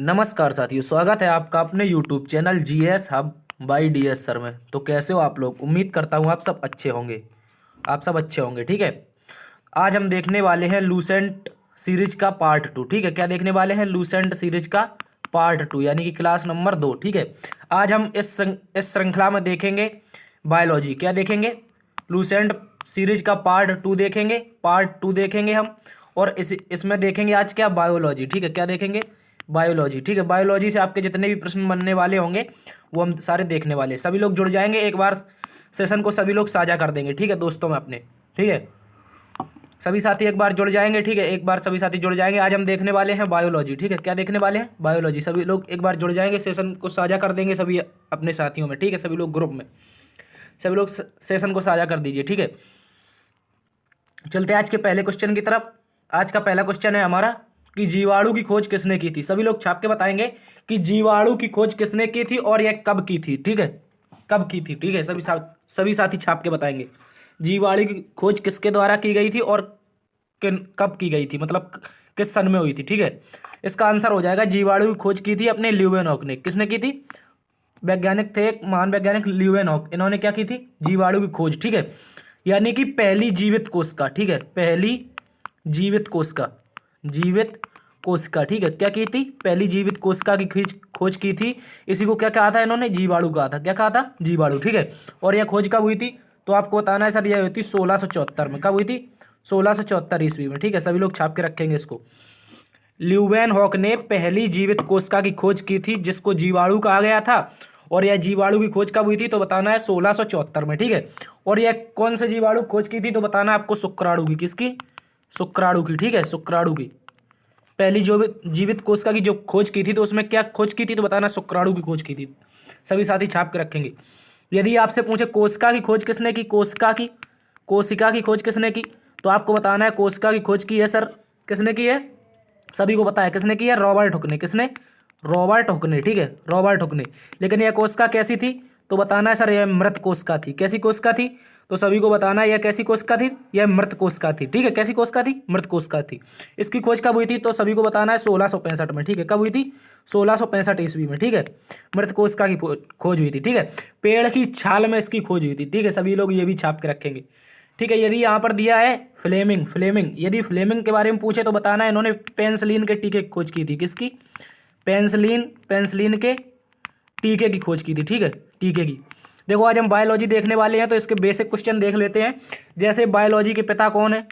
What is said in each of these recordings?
नमस्कार साथियों, स्वागत है आपका अपने YouTube channel GS hub by DS sir में। तो कैसे हो आप लोग? उम्मीद करता हूँ आप सब अच्छे होंगे। ठीक है। आज हम देखने वाले हैं लूसेंट सीरीज का पार्ट 2। ठीक है, क्या देखने वाले हैं? लूसेंट सीरीज का पार्ट 2 यानी कि क्लास नंबर 2। ठीक है, आज हम इस श्रृंखला में देखेंगे बायोलॉजी। क्या देखेंगे? लूसेंट सीरीज का पार्ट 2 देखेंगे। हम। और इसमें देखेंगे आज क्या? बायोलॉजी। ठीक है, क्या देखेंगे? बायोलॉजी। ठीक है, बायोलॉजी से आपके जितने भी प्रश्न बनने वाले होंगे वो हम सारे देखने वाले हैं। सभी लोग जुड़ जाएंगे, एक बार सेशन को सभी लोग साझा कर देंगे। ठीक है दोस्तों में अपने। ठीक है, सभी साथी एक बार जुड़ जाएंगे। ठीक है, एक बार सभी साथी जुड़ जाएंगे। आज हम देखने वाले हैं बायोलॉजी। ठीक है, क्या देखने वाले हैं? बायोलॉजी। सभी लोग एक बार जुड़ जाएंगे, सेशन को साझा कर देंगे सभी अपने साथियों में। ठीक है, सभी लोग ग्रुप में, सभी लोग सेशन को साझा कर दीजिए। ठीक है, चलते हैं आज के पहले क्वेश्चन की तरफ। आज का पहला क्वेश्चन है हमारा कि जीवाणु की खोज किसने की थी। सभी लोग छाप के बताएंगे कि जीवाणु की खोज किसने की थी और यह कब की थी। ठीक है, कब की थी। ठीक है, सभी साथी छाप के बताएंगे जीवाणु की खोज किसके द्वारा की गई थी और कब की गई थी, मतलब किस सन में हुई थी। ठीक है, इसका आंसर हो जाएगा जीवाणु की खोज की थी अपने ल्यूवेनहॉक ने। किसने की थी? वैज्ञानिक थे एक महान वैज्ञानिक ल्यूवेनहॉक। इन्होंने क्या की थी? जीवाणु की खोज। ठीक है, यानी कि पहली जीवित कोशिका। ठीक है, पहली जीवित कोशिका, ठीक है, क्या की थी? पहली जीवित कोशिका की खोज की थी। इसी को क्या कहा था इन्होंने? जीवाणु कहा था। क्या कहा था? जीवाणु। ठीक है, और यह खोज कब हुई थी? तो आपको बताना है सर, यह हुई थी 1674 में। कब हुई थी? 1674 ईस्वी में। ठीक है, सभी लोग छाप के रखेंगे इसको। ल्यूवेनहॉक ने पहली जीवित कोशिका की खोज की थी जिसको जीवाणु कहा गया था। और यह जीवाणु की खोज कब हुई थी? तो बताना है 1674 में। ठीक है, और यह कौन से जीवाणु खोज की थी? तो बताना है आपको शुक्राणु की। किसकी? शुक्राणु की। ठीक है, शुक्राणु की। पहली जो जीवित कोशिका की जो खोज की थी तो उसमें क्या खोज की थी? तो बताना शुक्राणु की खोज की थी। सभी साथी छाप के रखेंगे। यदि आपसे पूछे कोशिका की खोज किसने की, कोशिका की खोज किसने की, तो आपको बताना है कोशिका की खोज की है सर। किसने की है? सभी को पता है किसने की है? रॉबर्ट हुक ने। किसने? रॉबर्ट हुक ने। ठीक है, रॉबर्ट हुक ने। लेकिन यह कोशिका कैसी थी? तो बताना है सर यह मृत कोशिका थी। कैसी कोशिका थी? तो सभी को बताना है यह कैसी कोशिका थी? यह मृत कोशिका थी। ठीक है, कैसी कोशिका थी? मृत कोशिका थी। इसकी खोज कब हुई थी? तो सभी को बताना है 1665 में। ठीक है, कब हुई थी? 1665 ईस्वी में। ठीक है, मृत कोशिका की खोज हुई थी। ठीक है, पेड़ की छाल में इसकी खोज हुई थी। ठीक है, सभी लोग ये भी छाप के रखेंगे। ठीक है, यदि यहाँ पर दिया है फ्लेमिंग, यदि फ्लेमिंग के बारे में पूछे तो बताना है इन्होंने पेंसिलिन के टीके की खोज की थी। किसकी? पेंसिलिन के टीके की खोज की थी। ठीक है, टीके की। देखो आज हम बायोलॉजी देखने वाले हैं तो इसके बेसिक क्वेश्चन देख लेते हैं। जैसे बायोलॉजी के पिता कौन है?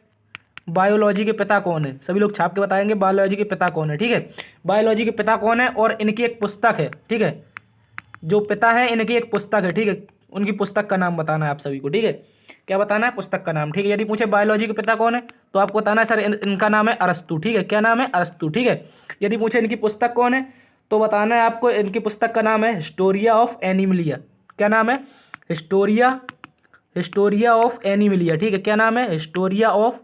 बायोलॉजी के पिता कौन है? सभी लोग छाप के बताएंगे बायोलॉजी के पिता कौन है। ठीक है, बायोलॉजी के पिता कौन है और इनकी एक पुस्तक है। ठीक है, जो पिता है इनकी एक पुस्तक है। ठीक है, उनकी पुस्तक का नाम बताना है आप सभी को। ठीक है, क्या बताना है? पुस्तक का नाम। ठीक है, यदि पूछे बायोलॉजी के पिता कौन है तो आपको बताना है सर इनका नाम है अरस्तु। ठीक है, क्या नाम है? अरस्तु। ठीक है, यदि पूछे इनकी पुस्तक कौन है तो बताना है आपको इनकी पुस्तक का नाम है हिस्टोरिया ऑफ एनिमिलिया। क्या नाम है? Historia of Animalia. ठीक है, क्या नाम है? Historia of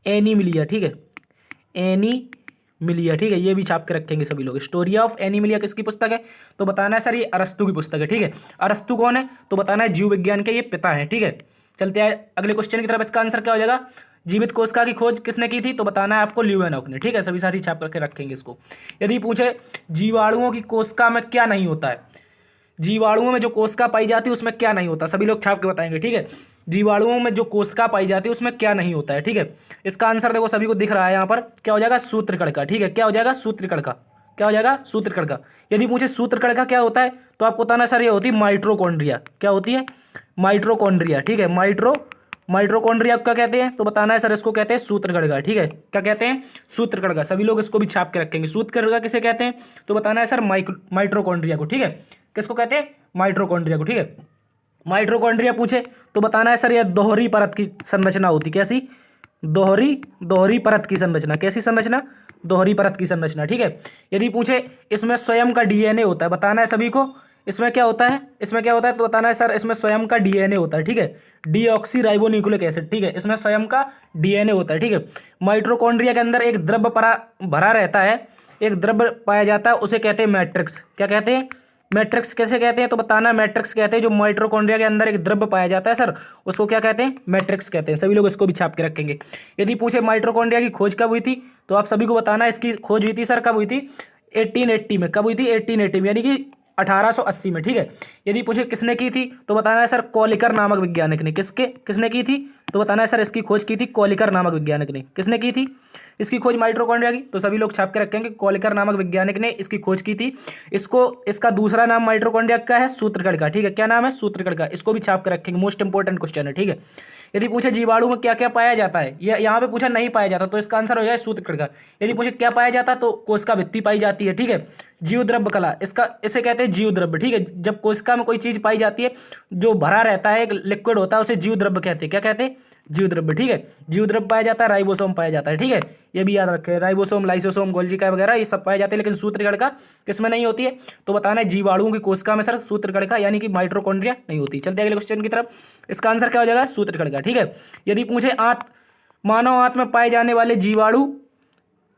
Animalia. ठीक है, एनीमिलिया। ठीक है, ये भी छाप के रखेंगे सभी लोग। हिस्टोरिया ऑफ एनीमिलिया किसकी पुस्तक है? तो बताना है सर ये अरस्तु की पुस्तक है। ठीक है, अरस्तु कौन है? तो बताना है जीव विज्ञान के ये पिता है। ठीक है, चलते हैं अगले क्वेश्चन की तरफ। इसका आंसर क्या हो जाएगा? जीवित कोशिका की खोज किसने की थी? तो बताना है आपको ल्यूवेनहॉक ने। ठीक है, सभी साथी छाप करके रखेंगे इसको। यदि पूछे जीवाणुओं की कोशिका में क्या नहीं होता है, जीवाणुओं में जो कोशिका पाई जाती है उसमें क्या नहीं होता? सभी लोग छाप के बताएंगे। ठीक है, जीवाणुओं में जो कोशिका पाई जाती है उसमें क्या नहीं होता है। ठीक है, इसका आंसर देखो सभी को दिख रहा है यहाँ पर। क्या हो जाएगा? सूत्रकणिका। ठीक है, क्या हो जाएगा? सूत्रकणिका। क्या हो जाएगा? सूत्रकणिका। यदि पूछे सूत्रकणिका क्या होता है तो आपको बताना सर ये होती है माइटोकॉन्ड्रिया। क्या होती है? माइटोकॉन्ड्रिया। ठीक है, माइटोकॉन्ड्रिया क्या कहते हैं? तो बताना है सर इसको कहते हैं सूत्रकणिका। ठीक है, क्या कहते हैं? सूत्रकणिका। सभी लोग इसको भी छाप के रखेंगे। सूत्रकणिका किसे कहते हैं? तो बताना है सर माइटोकॉन्ड्रिया को। ठीक है, किसको कहते हैं? माइटोकॉन्ड्रिया को। ठीक है, माइटोकॉन्ड्रिया पूछे तो बताना है सर यह दोहरी परत की संरचना होती। कैसी? दोहरी परत की संरचना। कैसी संरचना? दोहरी परत की संरचना। ठीक है, यदि पूछे इसमें स्वयं का डीएनए होता है, बताना है सभी को इसमें क्या होता है। इसमें क्या होता है तो बताना है सर इसमें स्वयं का डीएनए होता है। ठीक है, डीऑक्सी राइबोन्यूक्लिक एसिड। ठीक है, इसमें स्वयं का डीएनए होता है। ठीक है, माइटोकॉन्ड्रिया के अंदर एक द्रव्य भरा रहता है, एक द्रव्य पाया जाता है, उसे कहते हैं मैट्रिक्स। क्या कहते हैं? मैट्रिक्स। कैसे कहते हैं तो बताना मैट्रिक्स कहते हैं जो माइटोकॉन्ड्रिया के अंदर एक द्रव्य पाया जाता है सर, उसको क्या कहते हैं? मैट्रिक्स कहते हैं। सभी लोग इसको भी छाप के रखेंगे। यदि पूछे माइटोकॉन्ड्रिया की खोज कब हुई थी तो आप सभी को बताना है इसकी खोज हुई थी सर कब हुई थी? 1880 में। कब हुई थी? 1880 में, यानी कि 1880 में। ठीक है। यदि पूछे किसने की थी तो बताना है सर कोलिकर नामक वैज्ञानिक ने। किसने की थी तो बताना है सर इसकी खोज की थी कोलिकर नामक वैज्ञानिक ने। किसने की थी इसकी खोज माइटोकॉन्ड्रिया की? तो सभी लोग छाप के रखेंगे कोलिकर नामक वैज्ञानिक ने इसकी खोज की थी। इसका दूसरा नाम माइटोकॉन्ड्रिया का है सूत्रकणिका। ठीक है, क्या नाम है? सूत्रकणिका। इसको भी छाप के रखेंगे, मोस्ट इंपोर्टेंट क्वेश्चन है। ठीक है। यदि पूछे जीवाणु में क्या क्या पाया जाता है, ये यहाँ पे पूछा नहीं पाया जाता तो इसका आंसर हो जाए सूत्रकणिका। यदि पूछे क्या पाया जाता तो कोशिका भित्ति पाई जाती है। ठीक है। जीव द्रव्य कला, इसे कहते हैं जीव द्रव्य। ठीक है। जब कोशिका में कोई चीज पाई जाती है जो भरा रहता है, एक लिक्विड होता है, उसे जीव द्रव्य कहते हैं। क्या कहते हैं? जीव द्रव्य। ठीक है। जीव द्रव्य पाया जाता है, राइबोसोम पाया जाता है। ठीक है, ये भी याद रखें, राइबोसोम, लाइसोसोम, गोल्जिका वगैरह ये सब पाए जाते हैं, लेकिन सूत्रकणिका किसमें नहीं होती है तो बताना है जीवाणुओं की कोशिका में सर सूत्रकणिका यानी कि माइटोकॉन्ड्रिया नहीं होती। चलते अगले क्वेश्चन की तरफ। इसका आंसर क्या हो जाएगा? सूत्रकणिका। ठीक है। यदि पूछे मानव आंत में पाए जाने वाले जीवाणु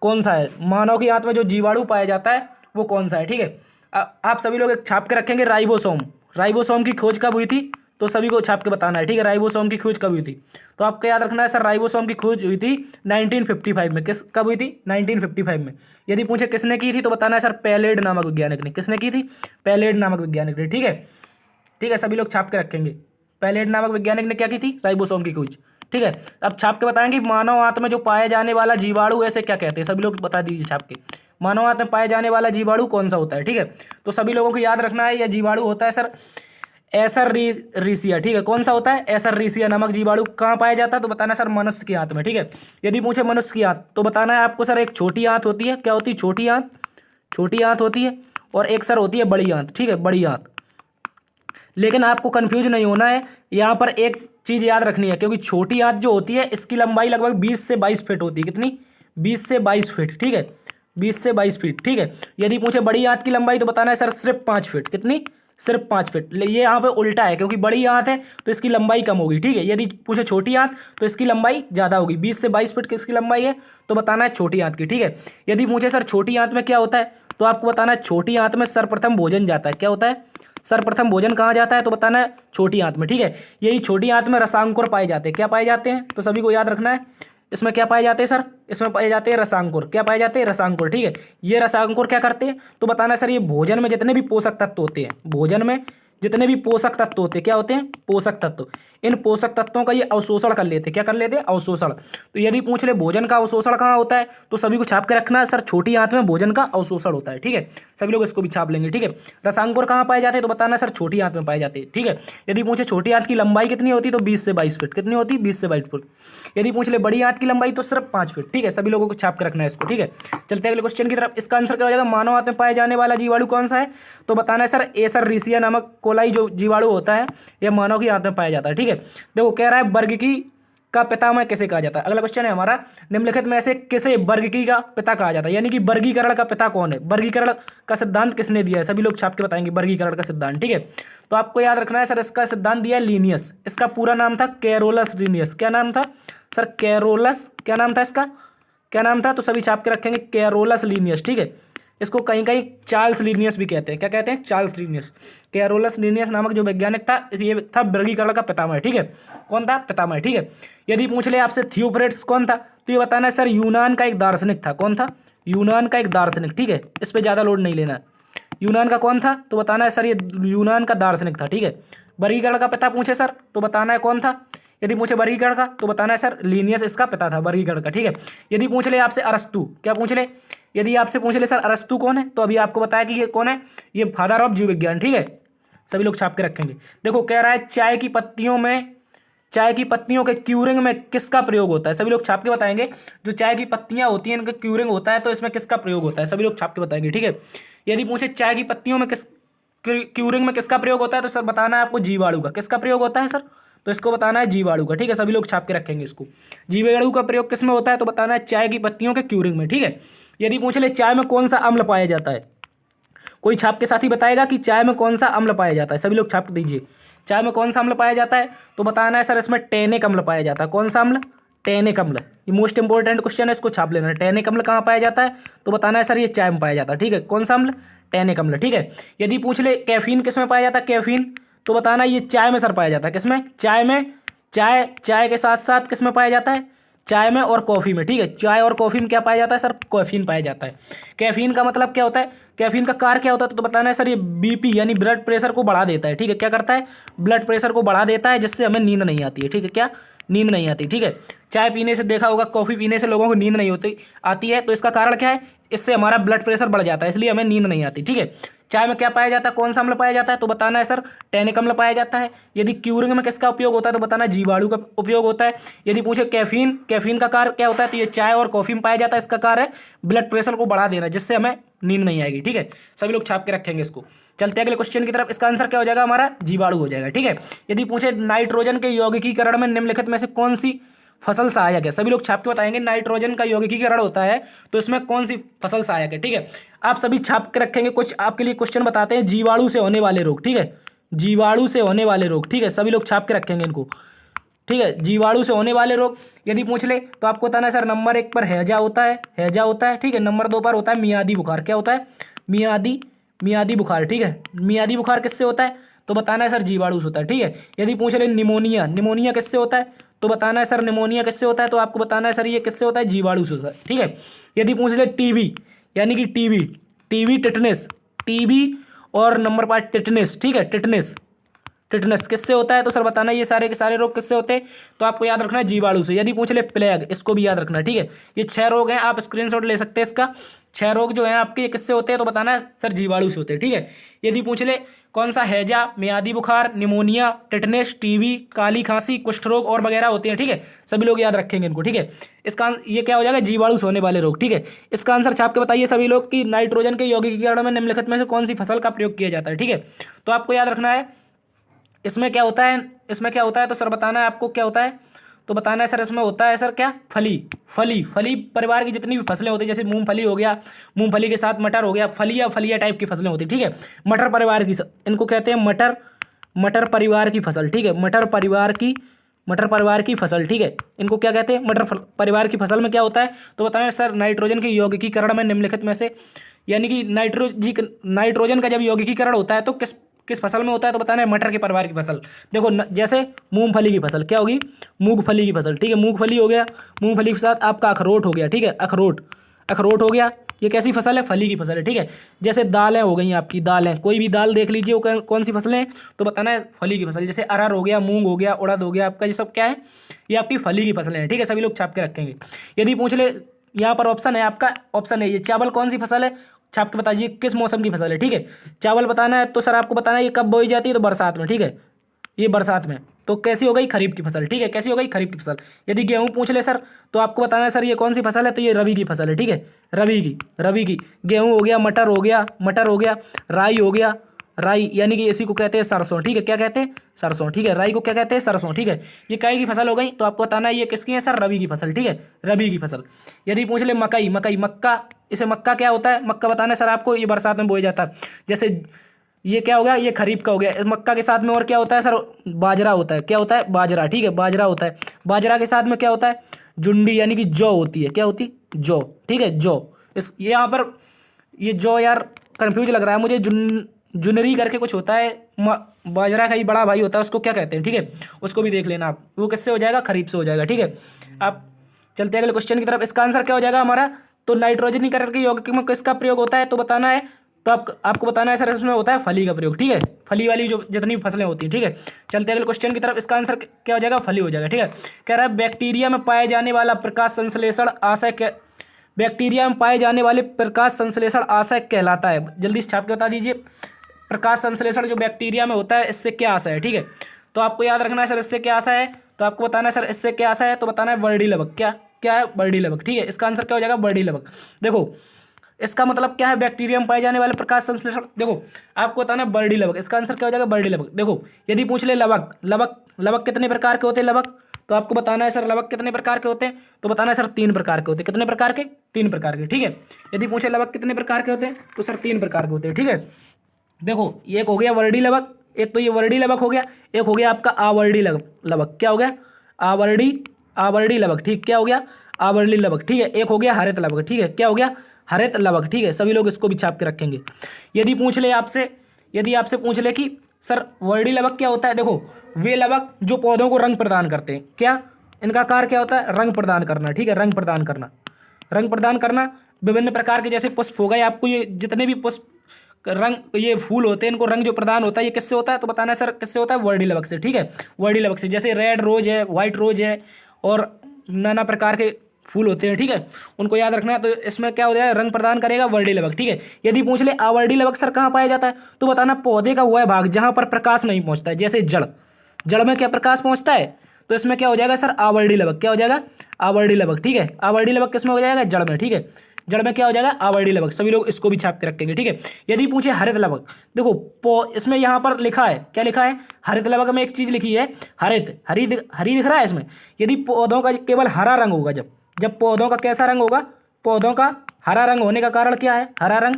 कौन सा है, मानव की आंत में जो जीवाणु पाया जाता है वो कौन सा है? ठीक है। आप सभी लोग एक छाप के रखेंगे राइबोसोम। राइबोसोम की खोज कब हुई थी तो सभी को छाप के बताना है। ठीक है। राइबोसोम की खोज कब हुई थी तो आपको याद रखना है सर राइबोसोम की खोज हुई थी 1955 में। कब हुई थी? 1955 में। यदि पूछे किसने की थी तो बताना है सर पेलेड नामक वैज्ञानिक ने। किसने की थी? पेलेड नामक वैज्ञानिक ने। ठीक है। ठीक है, सभी लोग छाप के रखेंगे। पेलेड नामक वैज्ञानिक ने क्या की थी? राइबोसोम की खोज। ठीक है। अब छाप के बताएंगे मानव आंत में जो पाए जाने वाला जीवाणु ऐसे क्या कहते हैं, सभी लोग बता दीजिए छाप के। मानव आंत में पाए जाने वाला जीवाणु कौन सा होता है? ठीक है। तो सभी लोगों को याद रखना है यह जीवाणु होता है सर एसररीसिया। ठीक है। कौन सा होता है? एसररीसिया नामक जीवाणु। कहाँ पाया जाता है तो बताना सर मनुष्य की आंत में। ठीक है। यदि पूछे मनुष्य की आंत तो बताना है आपको सर एक छोटी आंत होती है। क्या होती है? छोटी आंत। छोटी आंत होती है और एक सर होती है बड़ी आंत। ठीक है, बड़ी आंत। लेकिन आपको कंफ्यूज नहीं होना है, यहाँ पर एक चीज याद रखनी है, क्योंकि छोटी आंत जो होती है इसकी लंबाई लगभग 20 से 22 फीट होती है। कितनी? 20 से 22 फीट। ठीक है, 20 से 22 फीट। ठीक है। यदि पूछे बड़ी आंत की लंबाई तो बताना है सर सिर्फ 5 फीट। कितनी? सिर्फ 5 फीट। ये यहाँ पे उल्टा है, क्योंकि बड़ी आंत है तो इसकी लंबाई कम होगी। ठीक है। यदि पूछे छोटी आंत तो इसकी लंबाई ज़्यादा होगी। 20 से 22 फीट किसकी लंबाई है तो बताना है छोटी आंत की। ठीक है। यदि पूछे सर छोटी आंत में क्या होता है तो आपको बताना है छोटी आंत में सर्वप्रथम भोजन जाता है। क्या होता है? सर्वप्रथम भोजन कहाँ जाता है तो बताना है छोटी आंत में। ठीक है। यही छोटी आंत में रसांकुर पाए जाते हैं। क्या पाए जाते हैं तो सभी को याद रखना है। इसमें क्या पाए जाते हैं सर? इसमें पाए जाते हैं रसांकुर। क्या पाए जाते हैं? रसांकुर। ठीक है। ये रसांकुर क्या करते हैं तो बताना है सर ये भोजन में जितने भी पोषक तत्व होते हैं, भोजन में जितने भी पोषक तत्व होते हैं, क्या होते हैं? पोषक तत्व। इन पोषक तत्वों का ये अवशोषण कर लेते हैं। क्या कर लेते हैं? अवशोषण। तो यदि पूछ ले भोजन का अवशोषण कहाँ होता है तो सभी को छाप के रखना है सर छोटी आंत में भोजन का अवशोषण होता है। ठीक है, सभी लोग इसको भी छाप लेंगे। ठीक है। रसांकुर कहाँ पाए जाते हैं तो बताना सर छोटी आंत में पाए जाते हैं। ठीक है। यदि पूछे छोटी आंत की लंबाई कितनी होती है तो 20 से 22 फीट। कितनी होती है? 20 से 22 फीट। यदि पूछ ले बड़ी आंत की लंबाई तो सिर्फ 5 फीट। ठीक है, सभी लोगों को छाप के रखना है इसको। ठीक है। चलते हैं अगले क्वेश्चन की तरफ। इसका आंसर क्या हो जाएगा? मानव आंत में पाए जाने वाला जीवाणु कौन सा है तो बताना है सर एसररीसिया नामक कोलाई जो जीवाणु होता है यह मानव की आंत में पाया जाता है। ठीक है। देखो कह रहा है वर्गिकी का पितामह किसे कहा जाता है। अगला क्वेश्चन है हमारा, निम्नलिखित में से किसे वर्गिकी का पिता कहा जाता है, यानी कि वर्गीकरण का पिता कौन है? वर्गीकरण का सिद्धांत किसने दिया है? सभी लोग छाप के बताएंगे वर्गीकरण का सिद्धांत। ठीक है। तो आपको याद रखना है सर इसका सिद्धांत दिया है लीनियस। इसका पूरा नाम था कैरोलस लीनियस। क्या नाम था सर? कैरोलस। क्या नाम था इसका? क्या नाम था? तो सभी छाप के रखेंगे कैरोलस लीनियस। ठीक है। इसको कहीं कहीं चार्ल्स लीनियस भी कहते हैं। क्या कहते हैं? Charles Linnaeus. कैरोलस लीनियस नामक जो वैज्ञानिक था ये था वर्गीकरण का पितामह। ठीक है। कौन था? पितामह। ठीक है। यदि पूछ ले आपसे थियोफ्रेट्स कौन था तो ये बताना है सर यूनान का एक दार्शनिक था। कौन था? यूनान का एक दार्शनिक। ठीक है, इस पर ज़्यादा लोड नहीं लेना है। यूनान का कौन था तो बताना है सर ये यूनान का दार्शनिक था। ठीक है। वर्गीकरण का पिता पूछे सर तो बताना है कौन था। यदि पूछे वर्गीकरण का तो बताना है सर लीनियस इसका पिता था वर्गीकरण का। ठीक है। यदि पूछ ले आपसे अरस्तु, क्या पूछ ले? यदि आपसे पूछ ले सर अरस्तु कौन है तो अभी आपको बताया कि ये कौन है, ये फादर ऑफ जीव विज्ञान। ठीक है, सभी लोग छाप के रखेंगे। देखो कह रहा है चाय की पत्तियों के क्यूरिंग में किसका प्रयोग होता है? सभी लोग छाप के बताएंगे। जो चाय की पत्तियां होती हैं इनका क्यूरिंग होता है तो इसमें किसका प्रयोग होता है? सभी लोग छाप के बताएंगे। ठीक है। यदि पूछे चाय की पत्तियों में क्यूरिंग में किसका प्रयोग होता है तो सर बताना है आपको जीवाणु का। किसका प्रयोग होता है सर? तो इसको बताना है जीवाणु का। ठीक है, सभी लोग छाप के रखेंगे इसको। जीवाणु का प्रयोग किस में होता है तो बताना है चाय की पत्तियों के क्यूरिंग में। ठीक है। यदि पूछ ले चाय में कौन सा अम्ल पाया जाता है, कोई छाप के साथ ही बताएगा कि चाय में कौन सा अम्ल पाया जाता है। सभी लोग छाप दीजिए। चाय में कौन सा अम्ल पाया जाता है तो बताना है सर इसमें टैनिक अम्ल पाया जाता है। कौन सा अम्ल? टैनिक अम्ल। ये मोस्ट इंपोर्टेंट क्वेश्चन है, इसको छाप लेना है। टैनिक अम्ल कहाँ पाया जाता है तो बताना है सर ये चाय में पाया जाता है। ठीक है, कौन सा अम्ल? टैनिक अम्ल। ठीक है। यदि पूछ ले कैफीन किस में पाया जाता है, कैफीन, तो बताना ये चाय में सर पाया जाता है। किस में? चाय में। चाय के साथ साथ किस में पाया जाता है? चाय में और कॉफ़ी में, ठीक है। चाय और कॉफ़ी में क्या पाया जाता है सर? कैफीन पाया जाता है। कैफीन का मतलब क्या होता है? कैफीन का कार्य क्या होता है तो बताना है सर, ये बीपी यानी ब्लड प्रेशर को बढ़ा देता है, ठीक है। क्या करता है? ब्लड प्रेशर को बढ़ा देता है, जिससे हमें नींद नहीं आती है, ठीक है। क्या? नींद नहीं आती, ठीक है। चाय पीने से देखा होगा, कॉफ़ी पीने से लोगों को नींद नहीं होती आती है, तो इसका कारण क्या है? इससे हमारा ब्लड प्रेशर बढ़ जाता है, इसलिए हमें नींद नहीं आती, ठीक है। चाय में क्या पाया जाता है? कौन सा अम्ल पाया जाता है तो बताना है सर, टैनिक अम्ल पाया जाता है। यदि क्यूरिंग में किसका उपयोग होता है तो बताना है जीवाणु का उपयोग होता है। यदि पूछे कैफीन, कैफीन का कार्य क्या होता है तो ये चाय और कॉफी में पाया जाता है, इसका कार्य है ब्लड प्रेशर को बढ़ा देना, जिससे हमें नींद नहीं आएगी, ठीक है। सभी लोग छाप के रखेंगे इसको। चलते हैं अगले क्वेश्चन की तरफ। इसका आंसर क्या हो जाएगा? हमारा जीवाणु हो जाएगा, ठीक है। यदि पूछे नाइट्रोजन के यौगिकीकरण में निम्नलिखित में से कौन सी फसल सहायक है? सभी लोग छाप के बताएंगे। नाइट्रोजन का यौगिकीकरण होता है तो इसमें कौन सी फसल सहायक है, ठीक है। आप सभी छाप के रखेंगे। कुछ आपके लिए क्वेश्चन बताते हैं, जीवाणु से होने वाले रोग, ठीक है। जीवाणु से होने वाले रोग, ठीक है। सभी लोग छाप के रखेंगे इनको, ठीक है। जीवाणु से होने वाले रोग यदि पूछ ले तो आपको बताना है सर, नंबर 1 पर हैजा होता है, हैजा होता है, ठीक है। नंबर 2 पर होता है मियादी बुखार। क्या होता है? मियादी बुखार, ठीक है। मियादी बुखार किससे होता है तो बताना है सर, जीवाणु से होता है, ठीक है। यदि पूछ ले निमोनिया, निमोनिया किससे होता है तो बताना है सर, निमोनिया किससे होता है तो आपको बताना है सर, ये किससे होता है? जीवाणु से होता है, ठीक है। यदि पूछ ले टीबी, यानी कि टीबी, टिटनेस, टीबी और नंबर 5 टिटनेस, ठीक है। टिटनेस, टिटनेस किससे होता है तो सर बताना ये सारे के सारे रोग किससे होते हैं तो आपको याद रखना है जीवाणु से। यदि पूछ ले प्लेग, इसको भी याद रखना है, ठीक है। ये 6 रोग हैं, आप स्क्रीनशॉट ले सकते हैं इसका। 6 रोग जो हैं आपके, ये किससे होते हैं तो बताना है सर, जीवाणु से होते हैं, ठीक है। यदि पूछ ले कौन सा हैजा, मियादी बुखार, निमोनिया, टिटनेस, टीबी, काली खांसी, कुष्ठ रोग और वगैरह होते हैं, ठीक है। सभी लोग याद रखेंगे इनको, ठीक है। इसका ये क्या हो जाएगा? जीवाणु से होने वाले रोग, ठीक है। इसका आंसर छाप के बताइए सभी लोग कि नाइट्रोजन के यौगिकीकरण में निम्नलिखित में से कौन सी फसल का प्रयोग किया जाता है, ठीक है। तो आपको याद रखना है इसमें क्या होता है, इसमें क्या होता है तो सर बताना है आपको क्या होता है तो बताना है सर, इसमें होता है सर क्या? फली, फली परिवार की जितनी भी फसलें होती है, जैसे मूंगफली हो गया, मूंगफली के साथ मटर हो गया, फलिया टाइप की फसलें होती है, ठीक है। मटर परिवार की, इनको कहते हैं मटर परिवार की फसल, ठीक है। मटर परिवार की फसल, ठीक है। इनको क्या कहते हैं? मटर परिवार की फसल में क्या होता है तो बताना है सर, नाइट्रोजन के यौगिकीकरण में निम्नलिखित में से, यानी कि नाइट्रोजन का जब यौगिकीकरण होता है तो किस फसल में होता है तो बताना है मटर के परिवार की फसल। देखो जैसे मूंगफली की फसल क्या होगी? मूंगफली की फसल, ठीक है। मूंगफली हो गया, मूंगफली के साथ आपका अखरोट हो गया, ठीक है। अखरोट हो गया, ये कैसी फसल है? फली की फसल है, ठीक है। जैसे दालें हो गई आपकी, दालें, कोई भी दाल देख लीजिए वो कौन सी फसलें हैं तो बताना है फली की फसल। जैसे अरहर हो गया, मूंग हो गया, उड़द हो गया, आपका ये सब क्या है? ये आपकी फली की फसलें हैं, ठीक है। सभी लोग छाप के रखेंगे। यदि पूछ ले, यहाँ पर ऑप्शन है आपका, ऑप्शन है ये चावल कौन सी फसल है, छाप के बताइए किस मौसम की फसल है, ठीक है। चावल बताना है तो सर आपको बताना है ये कब बोई जाती है तो बरसात में, ठीक है। ये बरसात में, तो कैसी हो गई? खरीफ की फसल, ठीक है। कैसी हो गई? खरीफ की फसल। यदि गेहूं पूछ ले सर तो आपको बताना है सर ये कौन सी फसल है तो ये रबी की फसल है, ठीक है। रबी की गेहूं हो गया, मटर हो गया, राई हो गया, राई यानी कि इसी को कहते हैं सरसों, ठीक है। क्या कहते हैं? सरसों, ठीक है। राई को क्या कहते हैं? सरसों, ठीक है। ये काई की फसल हो गई तो आपको बताना है ये किसकी है सर? रबी की फसल, ठीक है। रबी की फसल। यदि पूछ ले मक्का, इसे मक्का क्या होता है? मक्का बताना है सर आपको, ये बरसात में बोया जाता है। जैसे ये क्या हो गया? ये खरीफ का हो गया। इस मक्का के साथ में और क्या होता है सर? बाजरा होता है। क्या होता है? बाजरा, ठीक है। बाजरा होता है। बाजरा के साथ में क्या होता है? जुंडी यानी कि जौ होती है। क्या होती? जौ, ठीक है। जौ, इस ये यहाँ पर ये जौ यार कंफ्यूज लग रहा है मुझे, जुनरी करके कुछ होता है, बाजरा का ही बड़ा भाई होता है, उसको क्या कहते हैं, ठीक है। उसको भी देख लेना आप, वो किससे हो जाएगा? खरीफ से हो जाएगा, ठीक है। आप चलते हैं अगले क्वेश्चन की तरफ। इसका आंसर क्या हो जाएगा हमारा? तो नाइट्रोजनीकरण के यौगिक में किसका प्रयोग होता है तो बताना है, तो आपको बताना है सर इसमें होता है फली का प्रयोग, ठीक है। फली वाली जो जितनी भी फसलें होती हैं, ठीक है। चलते हैं अगले क्वेश्चन की तरफ। इसका आंसर क्या हो जाएगा? फली हो जाएगा, ठीक है। कह रहा है बैक्टीरिया में पाए जाने वाला प्रकाश संश्लेषण आशय बैक्टीरिया में पाए जाने वाले प्रकाश संश्लेषण आशय कहलाता है। जल्दी से छाप के बता दीजिए, प्रकाश संश्लेषण जो बैक्टीरिया में होता है इससे क्या आशय है, ठीक है। तो आपको याद रखना है सर इससे क्या आशय है तो आपको बताना है सर इससे क्या आशय है तो बताना है वर्डी लवक। क्या है? वर्डी लवक, ठीक है। इसका आंसर क्या हो जाएगा? वर्डी लवक। देखो इसका मतलब क्या है? बैक्टीरिया में पाए जाने वाले प्रकाश संश्लेषण, देखो आपको बताना है बर्डी लवक। इसका आंसर क्या हो जाएगा? बर्डी लवक। देखो यदि पूछ ले लवक कितने प्रकार के होते हैं? लवक, तो आपको बताना है सर लवक कितने प्रकार के होते हैं तो बताना है सर 3 प्रकार के होते हैं। कितने प्रकार के? 3 प्रकार के, ठीक है। यदि पूछे लवक कितने प्रकार के होते हैं तो सर 3 प्रकार के होते हैं, ठीक है। देखो एक हो गया वर्डी लवक, एक तो ये वर्डी लवक हो गया, एक हो गया आपका आवर्डी लवक। क्या हो गया? आवर्डी लवक, ठीक। क्या हो गया? आवर्डी लवक, ठीक है। एक हो गया हरित लवक, ठीक है। क्या हो गया? हरित लवक, ठीक है। सभी लोग इसको भी छाप के रखेंगे। यदि आपसे पूछ ले कि सर वर्डी लवक क्या होता है, देखो वे लवक जो पौधों को रंग प्रदान करते हैं। क्या? इनका कार्य क्या होता है? रंग प्रदान करना, ठीक है, रंग प्रदान करना, रंग प्रदान करना। विभिन्न प्रकार के जैसे पुष्प हो गए, आपको ये जितने भी पुष्प रंग ये फूल होते हैं, इनको रंग जो प्रदान होता है ये किससे होता है? तो बताना है सर किससे होता है? वर्णिलवक से, ठीक है, वर्णिलवक से। जैसे रेड रोज है, व्हाइट रोज है और नाना प्रकार के फूल होते हैं, ठीक है, उनको याद रखना है। तो इसमें क्या हो जाएगा? रंग प्रदान करेगा वर्णिलवक, ठीक है। यदि पूछ ले अवर्णिलवक सर कहाँ पाया जाता है, तो बताना पौधे का वह भाग जहाँ पर प्रकाश नहीं पहुँचता है, जैसे जड़, जड़ में क्या प्रकाश पहुँचता है? तो इसमें क्या हो जाएगा सर? आवर्णिलवक। क्या हो जाएगा? आवर्णिलवक, ठीक है, आवर्णिलवक किसमें हो जाएगा? जड़ में, ठीक है, जड़ में क्या हो जाएगा? आवर्णिलवक। सभी लोग इसको भी छाप के रखेंगे, ठीक है। यदि पूछे हरित लवक, देखो इसमें यहाँ पर लिखा है, क्या लिखा है? हरित लवक में एक चीज लिखी है हरित, हरी हरी दिख रहा है इसमें। यदि पौधों का केवल हरा रंग होगा, जब जब पौधों का कैसा रंग होगा? पौधों का हरा रंग होने का कारण क्या है? हरा रंग,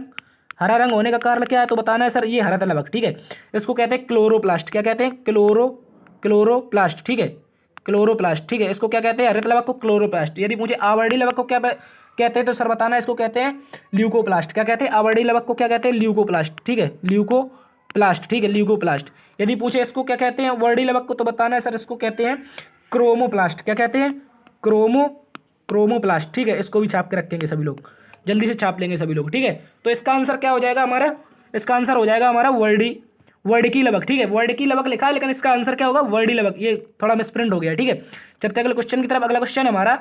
हरा रंग होने का कारण क्या है? तो बताना है सर ये हरित लवक, ठीक है। इसको कहते हैं क्लोरोप्लास्ट। क्या कहते हैं? क्लोरोप्लास्ट, ठीक है, क्लोरोप्लास्ट, ठीक है। इसको क्या कहते हैं? हरित लवक को क्लोरोप्लास्ट। यदि मुझे आवर्णी लवक को क्या कहते हैं, तो सर बताना है इसको कहते हैं ल्यूकोप्लास्ट। क्या कहते हैं? आवर्णी लवक को क्या कहते हैं? ल्यूकोप्लास्ट, ठीक है, ल्यूकोप्लास्ट, ठीक है, ल्यूकोप्लास्ट। यदि पूछे इसको क्या कहते हैं वर्णी लवक को, तो बताना है सर इसको कहते हैं क्रोमोप्लास्ट। क्या कहते हैं? क्रोमोप्लास्ट, ठीक है। इसको भी छाप के रखेंगे सभी लोग, जल्दी से छाप लेंगे सभी लोग, ठीक है। तो इसका आंसर क्या हो जाएगा हमारा? इसका आंसर हो जाएगा हमारा वर्णिकी लवक, ठीक है, वर्णिकी लवक लिखा है, लेकिन इसका आंसर क्या होगा? वर्णी लवक। ये थोड़ा मिसप्रिंट हो गया, ठीक है। चलते अगले क्वेश्चन की तरफ। अगला क्वेश्चन है हमारा,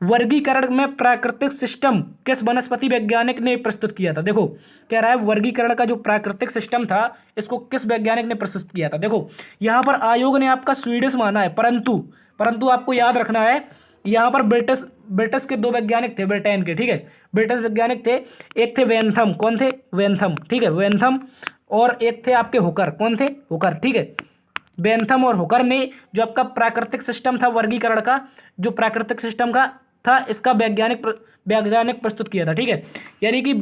वर्गीकरण में प्राकृतिक सिस्टम किस वनस्पति वैज्ञानिक ने प्रस्तुत किया था? देखो कह रहा है वर्गीकरण का जो प्राकृतिक सिस्टम था इसको किस वैज्ञानिक ने प्रस्तुत किया था। देखो यहाँ पर आयोग ने आपका स्वीडिश माना है, परंतु आपको याद रखना है यहाँ पर ब्रिटिश के दो वैज्ञानिक थे, ब्रिटेन के, ठीक है, ब्रिटिश वैज्ञानिक थे। एक थे वेनथम, कौन थे? वेनथम, ठीक है, वेनथम। और एक थे आपके हुकर, कौन थे? हुकर, ठीक है। बेंथम और हुकर ने जो आपका प्राकृतिक सिस्टम था वर्गीकरण का, जो प्राकृतिक सिस्टम का था, इसका वैज्ञानिक प्रस्तुत किया था, ठीक है। यानी कि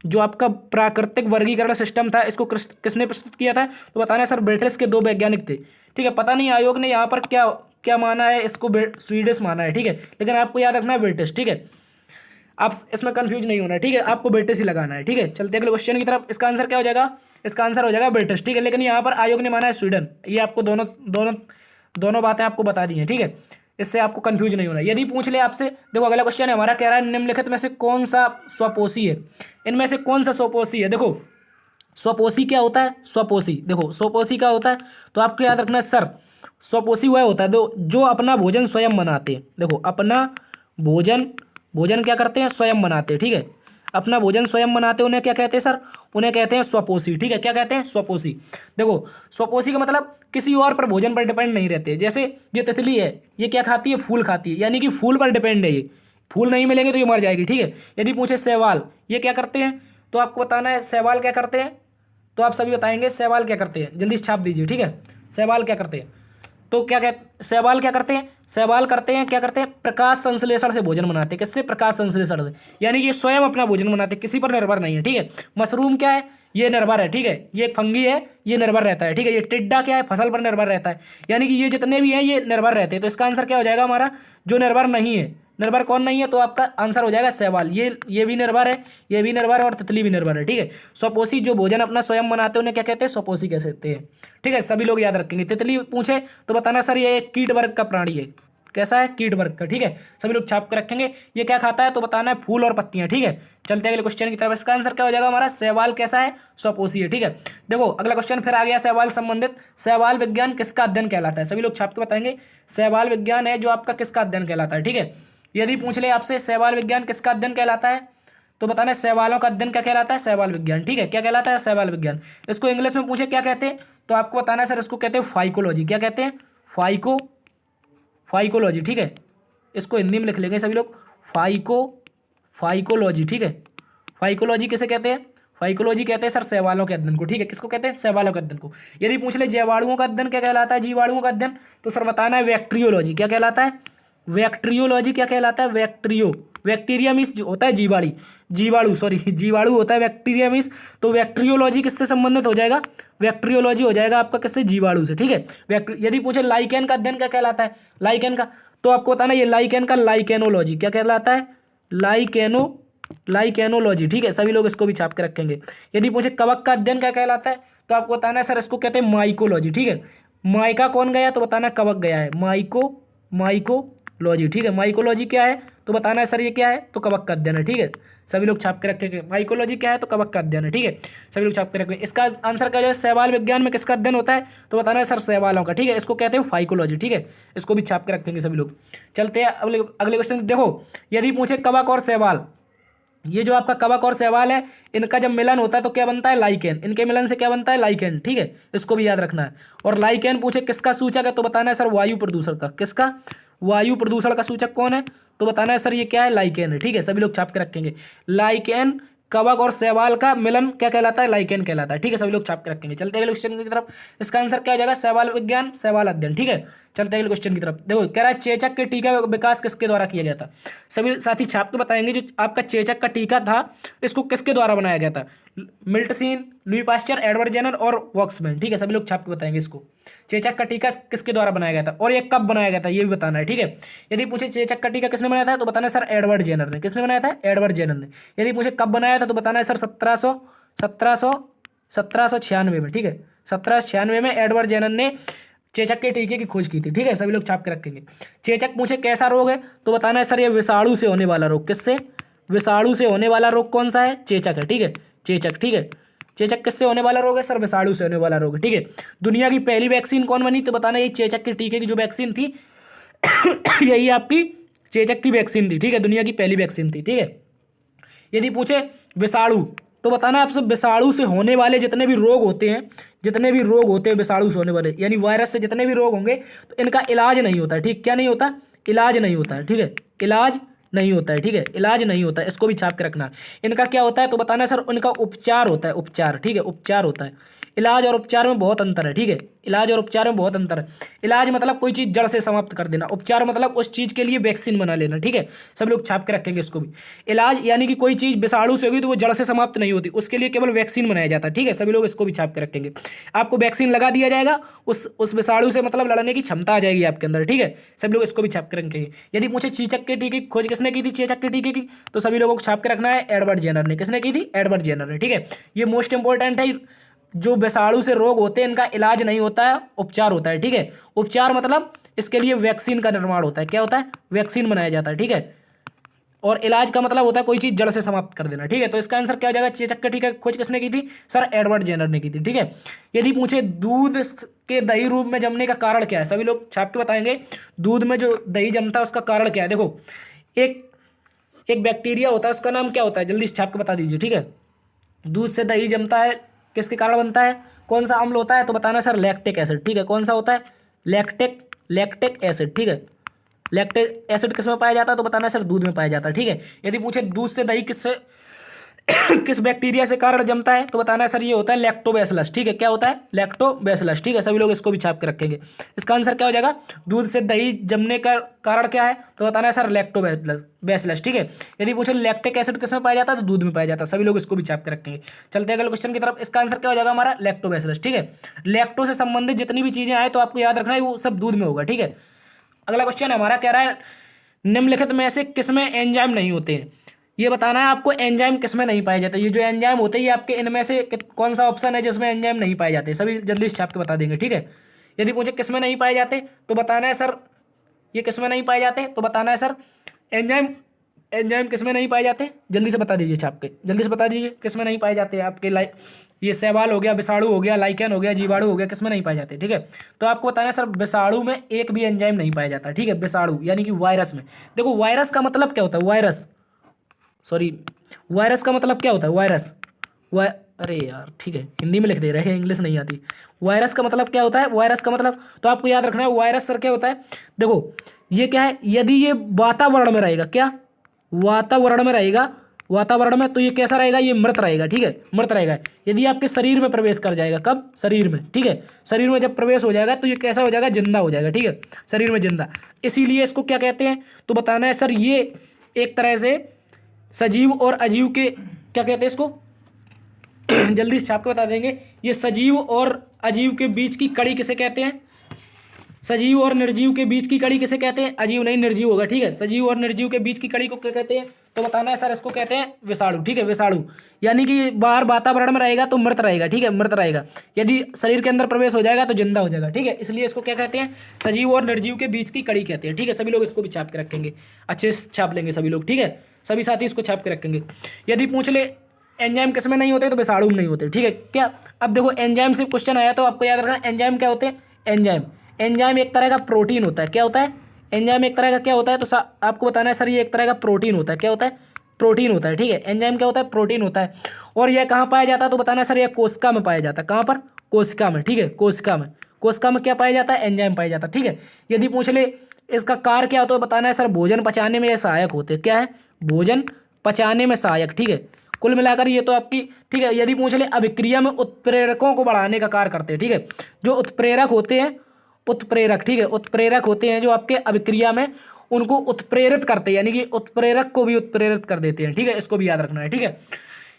जो आपका प्राकृतिक वर्गीकरण सिस्टम था इसको किसने प्रस्तुत किया था? तो बताना है सर ब्रिटिश के दो वैज्ञानिक थे, ठीक है। पता नहीं आयोग ने यहाँ पर क्या क्या माना है, इसको स्वीडिश माना है, ठीक है, लेकिन आपको याद रखना है ब्रिटिश, ठीक है। आप इसमें कंफ्यूज नहीं होना है, ठीक है, आपको ब्रिटिश ही लगाना है, ठीक है। चलते अगले क्वेश्चन की तरफ। इसका आंसर क्या हो जाएगा? इसका आंसर हो जाएगा ब्रिटिश, ठीक है, लेकिन यहाँ पर आयोग ने माना है स्वीडन। ये आपको दोनों बातें आपको बता दी हैं, ठीक है, इससे आपको कंफ्यूज नहीं होना। यदि पूछ ले आपसे, देखो अगला क्वेश्चन है हमारा, कह रहा है निम्नलिखित में से कौन सा स्वपोषी है? इनमें से कौन सा स्वपोषी है? देखो स्वपोषी क्या होता है? स्वपोषी, देखो स्वपोषी क्या होता है, तो आपको याद रखना है सर, स्वपोषी वह होता है जो अपना भोजन स्वयं बनाते हैं। देखो अपना भोजन क्या करते हैं? स्वयं बनाते हैं, ठीक है, अपना भोजन स्वयं बनाते हैं, उन्हें क्या कहते हैं सर? उन्हें कहते हैं स्वपोषी, ठीक है। क्या कहते हैं? स्वपोषी। देखो स्वपोषी का मतलब किसी और पर भोजन पर डिपेंड नहीं रहते। जैसे ये तितली है, ये क्या खाती है? फूल खाती है, यानी कि फूल पर डिपेंड है, ये फूल नहीं मिलेंगे तो ये मर जाएगी, ठीक है। यदि पूछे शैवाल, ये क्या करते हैं? तो आपको बताना है शैवाल क्या करते हैं, तो आप सभी बताएंगे शैवाल क्या करते हैं, जल्दी से छाप दीजिए, ठीक है। शैवाल क्या करते हैं? तो शैवाल क्या करते हैं? शैवाल क्या करते हैं? प्रकाश संश्लेषण से भोजन बनाते हैं। किससे? प्रकाश संश्लेषण से, यानी कि ये स्वयं अपना भोजन बनाते हैं, किसी पर निर्भर नहीं है, ठीक है। मशरूम क्या है? ये निर्भर है, ठीक है, ये एक फंगी है, ये निर्भर रहता है, ठीक है। ये टिड्डा क्या है? फसल पर निर्भर रहता है, यानी कि ये जितने भी हैं ये निर्भर रहते हैं। तो इसका आंसर क्या हो जाएगा हमारा? जो निर्भर नहीं है, निर्भर कौन नहीं है? तो आपका आंसर हो जाएगा शैवाल। ये भी निर्भर है, ये भी निर्भर है और तितली भी निर्भर है, ठीक है। स्वपोषी जो भोजन अपना स्वयं बनाते हैं उन्हें क्या कहते हैं? स्वपोषी कह सकते हैं, ठीक है। सभी लोग याद रखेंगे। तितली पूछे तो बताना सर ये एक कीट वर्ग का प्राणी है। कैसा है? कीट वर्ग का, ठीक है। सभी लोग छाप कर रखेंगे। ये क्या खाता है? तो बताना है फूल और पत्तियां, ठीक है। चलते हैं अगले क्वेश्चन की तरफ। इसका आंसर क्या हो जाएगा हमारा? शैवाल कैसा है? स्वपोषी है, ठीक है। देखो अगला क्वेश्चन फिर आ गया शैवाल संबंधित। शैवाल विज्ञान किसका अध्ययन कहलाता है? सभी लोग छाप के बताएंगे। शैवाल विज्ञान है जो आपका किसका अध्ययन कहलाता है, ठीक है। यदि पूछ ले आपसे शैवाल विज्ञान किसका अध्ययन कहलाता है, तो बताना शैवालों का अध्ययन क्या कहलाता है? शैवाल विज्ञान, ठीक है। क्या कहलाता है? शैवाल विज्ञान। इसको इंग्लिश में पूछे क्या कहते हैं, तो आपको बताना है सर इसको कहते हैं फाइकोलॉजी। क्या कहते हैं? फाइकोलॉजी, ठीक है। इसको हिंदी में लिख लेंगे सभी लोग, फाइकोलॉजी, ठीक है। फाइकोलॉजी किसे कहते हैं? फाइकोलॉजी कहते हैं सर शैवालों के अध्ययन को, ठीक है। किसको कहते हैं? शैवालों के अध्ययन को। यदि पूछ ले जीवाणुओं का अध्ययन क्या कहलाता है? जीवाणुओं का अध्ययन, तो सर बताना है बैक्टीरियोलॉजी। क्या कहलाता है? बैक्टीरियोलॉजी। क्या कहलाता है? बैक्टीरिया मीन्स होता है जीवाणु होता है बैक्टीरिया मीन्स। तो बैक्टीरियोलॉजी किससे संबंधित हो जाएगा? बैक्टीरियोलॉजी हो जाएगा आपका किससे? जीवाणु से, ठीक है। यदि पूछे लाइकेन का अध्ययन क्या कहलाता है? लाइकेन का, तो आपको बताना ये लाइकेन का लाइकेनोलॉजी। क्या कहलाता है? लाइकेनोलॉजी, ठीक है। सभी लोग इसको भी छाप के रखेंगे। यदि पूछे कवक का अध्ययन क्या कहलाता है, तो आपको बताना है सर इसको कहते हैं माइकोलॉजी, ठीक है। माइका कौन गया, तो बताना कवक गया है, लॉजी, ठीक है। माइकोलॉजी क्या है तो बताना है सर ये क्या है, तो कवक का अध्ययन है, ठीक है। सभी लोग छाप के रखेंगे। माइकोलॉजी क्या है तो कवक का अध्ययन है, ठीक है। सभी लोग छाप के रखेंगे। इसका आंसर क्या है, शैवाल विज्ञान में किसका अध्ययन होता है तो बताना है सर शैवालों का, ठीक है। इसको कहते हैं फाइकोलॉजी, ठीक है। इसको भी छाप के रखेंगे सभी लोग। चलते हैं अगले अगले क्वेश्चन। देखो यदि पूछे कवक और शैवाल, ये जो आपका कवक और शैवाल है, इनका जब मिलन होता है तो क्या बनता है, लाइकेन। इनके मिलन से क्या बनता है, लाइकेन, ठीक है। इसको भी याद रखना है। और लाइकेन पूछे किसका सूचक है तो बताना है सर वायु प्रदूषण का। किसका, वायु प्रदूषण का सूचक कौन है तो बताना है सर ये क्या है, लाइकेन है, ठीक है। सभी लोग छाप के रखेंगे। लाइकेन, कवक और शैवाल का मिलन क्या कहलाता है, लाइकेन कहलाता है, ठीक है। सभी लोग छाप के रखेंगे। चलते हैं अगले क्वेश्चन की तरफ। इसका आंसर क्या हो जाएगा, शैवाल विज्ञान, शैवाल अध्ययन, ठीक है। चलते हैं अगले क्वेश्चन की तरफ। देखो कह रहा है चेचक के टीका का विकास किसके द्वारा किया गया था। सभी साथी छाप के बताएंगे जो आपका चेचक का टीका था इसको किसके द्वारा बनाया गया था। मिल्टसीन, लुई पास्चर, एडवर्ड जेनर और वॉक्समैन, ठीक है। सभी लोग छाप के बताएंगे इसको। चेचक का टीका किसके द्वारा बनाया गया था और ये कब बनाया गया था ये भी बताना है, ठीक है। यदि पूछे चेचक का टीका किसने बनाया था तो बताना है सर एडवर्ड जेनर ने। किसने बनाया था, एडवर्ड जेनर ने। यदि पूछे कब बनाया था तो बताना है सर 1796 में, ठीक है। 1796 में एडवर्ड जेनर ने चेचक के टीके की खोज की थी, ठीक है। सभी लोग छाप के रखेंगे। चेचक पूछे कैसा रोग है तो बताना है सर ये विषाणु से होने वाला रोग। किससे, विषाणु से होने वाला रोग कौन सा है, चेचक है, ठीक है। चेचक, ठीक है। चेचक किससे होने वाला रोग है, सर विषाणु से होने वाला रोग है, ठीक है। दुनिया की पहली वैक्सीन कौन बनी तो बताना ये चेचक के टीके की जो वैक्सीन थी यही आपकी चेचक की वैक्सीन थी, ठीक है। दुनिया की पहली वैक्सीन थी, ठीक है। यदि पूछे विषाणु तो बताना आपसे विषाणु से होने वाले जितने भी रोग होते हैं, जितने भी रोग होते हैं विषाणु से होने वाले यानी वायरस से जितने भी रोग होंगे तो इनका इलाज नहीं होता है, ठीक। क्या नहीं होता, इलाज नहीं होता है, ठीक है। इलाज नहीं होता है, ठीक है। इलाज नहीं होता है, इसको भी छाप के रखना है। इनका क्या होता है तो बताना सर उनका उपचार होता है, उपचार, ठीक है। उपचार होता है। इलाज और उपचार में बहुत अंतर है, ठीक है। इलाज और उपचार में बहुत अंतर है। इलाज मतलब कोई चीज़ जड़ से समाप्त कर देना, उपचार मतलब उस चीज़ के लिए वैक्सीन बना लेना, ठीक है। सब लोग छाप के रखेंगे इसको भी। इलाज यानी कि कोई चीज़ विषाणु से होगी तो वो जड़ से समाप्त नहीं होती, उसके लिए केवल वैक्सीन बनाया जाता है, ठीक है। सभी लोग इसको भी छाप के रखेंगे। आपको वैक्सीन लगा दिया जाएगा, उस विषाणु से मतलब लड़ने की क्षमता आ जाएगी आपके अंदर, ठीक है। सभी लोग इसको भी छाप के रखेंगे। यदि पूछे चेचक के टीके की खोज किसने की थी, चेचक के टीके की, तो सभी लोगों को छाप के रखना है एडवर्ड जेनर ने। किसने की थी, एडवर्ड जेनर ने, ठीक है। ये मोस्ट इंपॉर्टेंट है। जो विषाणु से रोग होते हैं इनका इलाज नहीं होता है, उपचार होता है, ठीक है। उपचार मतलब इसके लिए वैक्सीन का निर्माण होता है। क्या होता है, वैक्सीन बनाया जाता है, ठीक है। और इलाज का मतलब होता है कोई चीज़ जड़ से समाप्त कर देना, ठीक है। तो इसका आंसर क्या हो जाएगा, चेचक के टीका खोज किसने की थी, सर एडवर्ड जेनर ने की थी, ठीक है। यदि पूछे दूध के दही रूप में जमने का कारण क्या है, सभी लोग छाप के बताएंगे। दूध में जो दही जमता है उसका कारण क्या है। देखो एक बैक्टीरिया होता है, उसका नाम क्या होता है, जल्दी से छाप के बता दीजिए, ठीक है। दूध से दही जमता है, किसके कारण बनता है, कौन सा अम्ल होता है तो बताना सर लैक्टिक एसिड, ठीक है। कौन सा होता है, लैक्टिक एसिड, ठीक है। लैक्टिक एसिड किस में पाया जाता है तो बताना सर दूध में पाया जाता है, ठीक है। यदि पूछे दूध से दही किससे किस बैक्टीरिया से कारण जमता है तो बताना है सर ये होता है लैक्टोबैसिलस, ठीक है। क्या होता है, लैक्टोबैसिलस, ठीक है। सभी लोग इसको भी छाप के रखेंगे। इसका आंसर क्या हो जाएगा, दूध से दही जमने का कारण क्या है तो बताना है सर लैक्टोबैसिलस, ठीक है। यदि पूछे लैक्टिक एसिड किस में पाया जाता है तो दूध में पाया जाता है। सभी लोग इसको भी छाप के रखेंगे। चलते हैं अगले क्वेश्चन की तरफ। इसका आंसर क्या हो जाएगा हमारा, लैक्टोबैसिलस, ठीक है। लैक्टो से संबंधित जितनी भी चीजें आए तो आपको याद रखना है वो सब दूध में होगा, ठीक है। अगला क्वेश्चन हमारा कह रहा है निम्नलिखित में से किसमें एंजाइम नहीं होते हैं। ये बताना है आपको एंजाइम किसमें नहीं पाए जाते। ये जो एंजाइम होते हैं ये आपके इनमें से कौन सा ऑप्शन है जिसमें एंजाइम नहीं पाए जाते, सभी जल्दी से छाप के बता देंगे, ठीक है। यदि पूछे किसमें नहीं पाए जाते तो बताना है सर ये किसमें नहीं पाए जाते तो बताना है सर एंजाइम किसमें नहीं पाए जाते, जल्दी से बता दीजिए छाप के, जल्दी से बता दीजिए किसमें नहीं पाए जाते आपके ये शैवाल हो गया, विषाणु हो गया, लाइकेन हो गया, जीवाणु हो गया, किसमें नहीं पाए जाते, ठीक है। तो आपको बताना है सर विषाणु में एक भी एंजाइम नहीं पाया जाता, ठीक है। विषाणु यानी कि वायरस में। देखो वायरस का मतलब क्या होता है, वायरस का मतलब क्या होता है, अरे यार ठीक है हिंदी में लिख दे रहे हैं, इंग्लिश नहीं आती। वायरस का मतलब क्या होता है, वायरस का मतलब तो आपको याद रखना है वायरस सर क्या होता है। देखो ये क्या है, यदि ये वातावरण में रहेगा, क्या वातावरण में रहेगा, वातावरण में, तो ये कैसा रहेगा, ये मृत रहेगा, ठीक है, मृत रहेगा। यदि आपके शरीर में प्रवेश कर जाएगा, कब, शरीर में, ठीक है, शरीर में जब प्रवेश हो जाएगा तो ये कैसा हो जाएगा, जिंदा हो जाएगा, ठीक है, शरीर में जिंदा। इसीलिए इसको क्या कहते हैं तो बताना है सर ये एक तरह से सजीव और अजीव के क्या कहते हैं इसको जल्दी से छाप के बता देंगे। ये सजीव और अजीव के बीच की कड़ी किसे कहते हैं, सजीव और निर्जीव के बीच की कड़ी किसे कहते हैं? अजीव नहीं, निर्जीव होगा, ठीक है। सजीव और निर्जीव के बीच की कड़ी को क्या कहते हैं? तो बताना है सर, इसको कहते हैं विषाणु, ठीक है, विषाणु। यानी कि बाहर वातावरण में रहेगा तो मृत रहेगा, ठीक है, मृत रहेगा। यदि शरीर के अंदर प्रवेश हो जाएगा तो जिंदा हो जाएगा, ठीक है। इसलिए इसको क्या कहते हैं? सजीव और निर्जीव के बीच की कड़ी कहते हैं, ठीक है। सभी लोग इसको भी छाप के रखेंगे, अच्छे से छाप लेंगे सभी लोग, ठीक है। सभी साथी इसको छाप के रखेंगे। यदि पूछ ले एंजाइम किसमें नहीं होते तो विषाणु में नहीं होते, ठीक है। क्या अब देखो एंजाइम से क्वेश्चन आया तो आपको याद रखना एंजाइम क्या होते हैं? एंजाइम, एंजाइम एक तरह का प्रोटीन होता है। क्या होता है? एंजाइम एक तरह का क्या होता है? तो आपको बताना है सर, ये एक तरह का प्रोटीन होता है। क्या होता है? प्रोटीन होता है, ठीक है। एंजाइम क्या होता है? प्रोटीन होता है। और यह कहाँ पाया जाता है? तो बताना है सर, यह कोशिका में पाया जाता है। कहाँ पर? कोशिका में, ठीक है, कोशिका में। कोशिका में क्या पाया जाता है? एंजाइम पाया जाता है, ठीक है। यदि पूछ ले इसका कार्य क्या होता है, बताना है सर, भोजन पचाने में यह सहायक होते हैं। क्या है? भोजन पचाने में सहायक, ठीक है। कुल मिलाकर ये तो आपकी, ठीक है। यदि पूछ ले अभिक्रिया में उत्प्रेरकों को बढ़ाने का कार्य करते हैं, ठीक है। जो उत्प्रेरक होते हैं, उत्प्रेरक, ठीक है, उत्प्रेरक होते हैं जो आपके अभिक्रिया में उनको उत्प्रेरित करते हैं, यानी कि उत्प्रेरक को भी उत्प्रेरित कर देते हैं, ठीक है। इसको भी याद रखना है, ठीक है।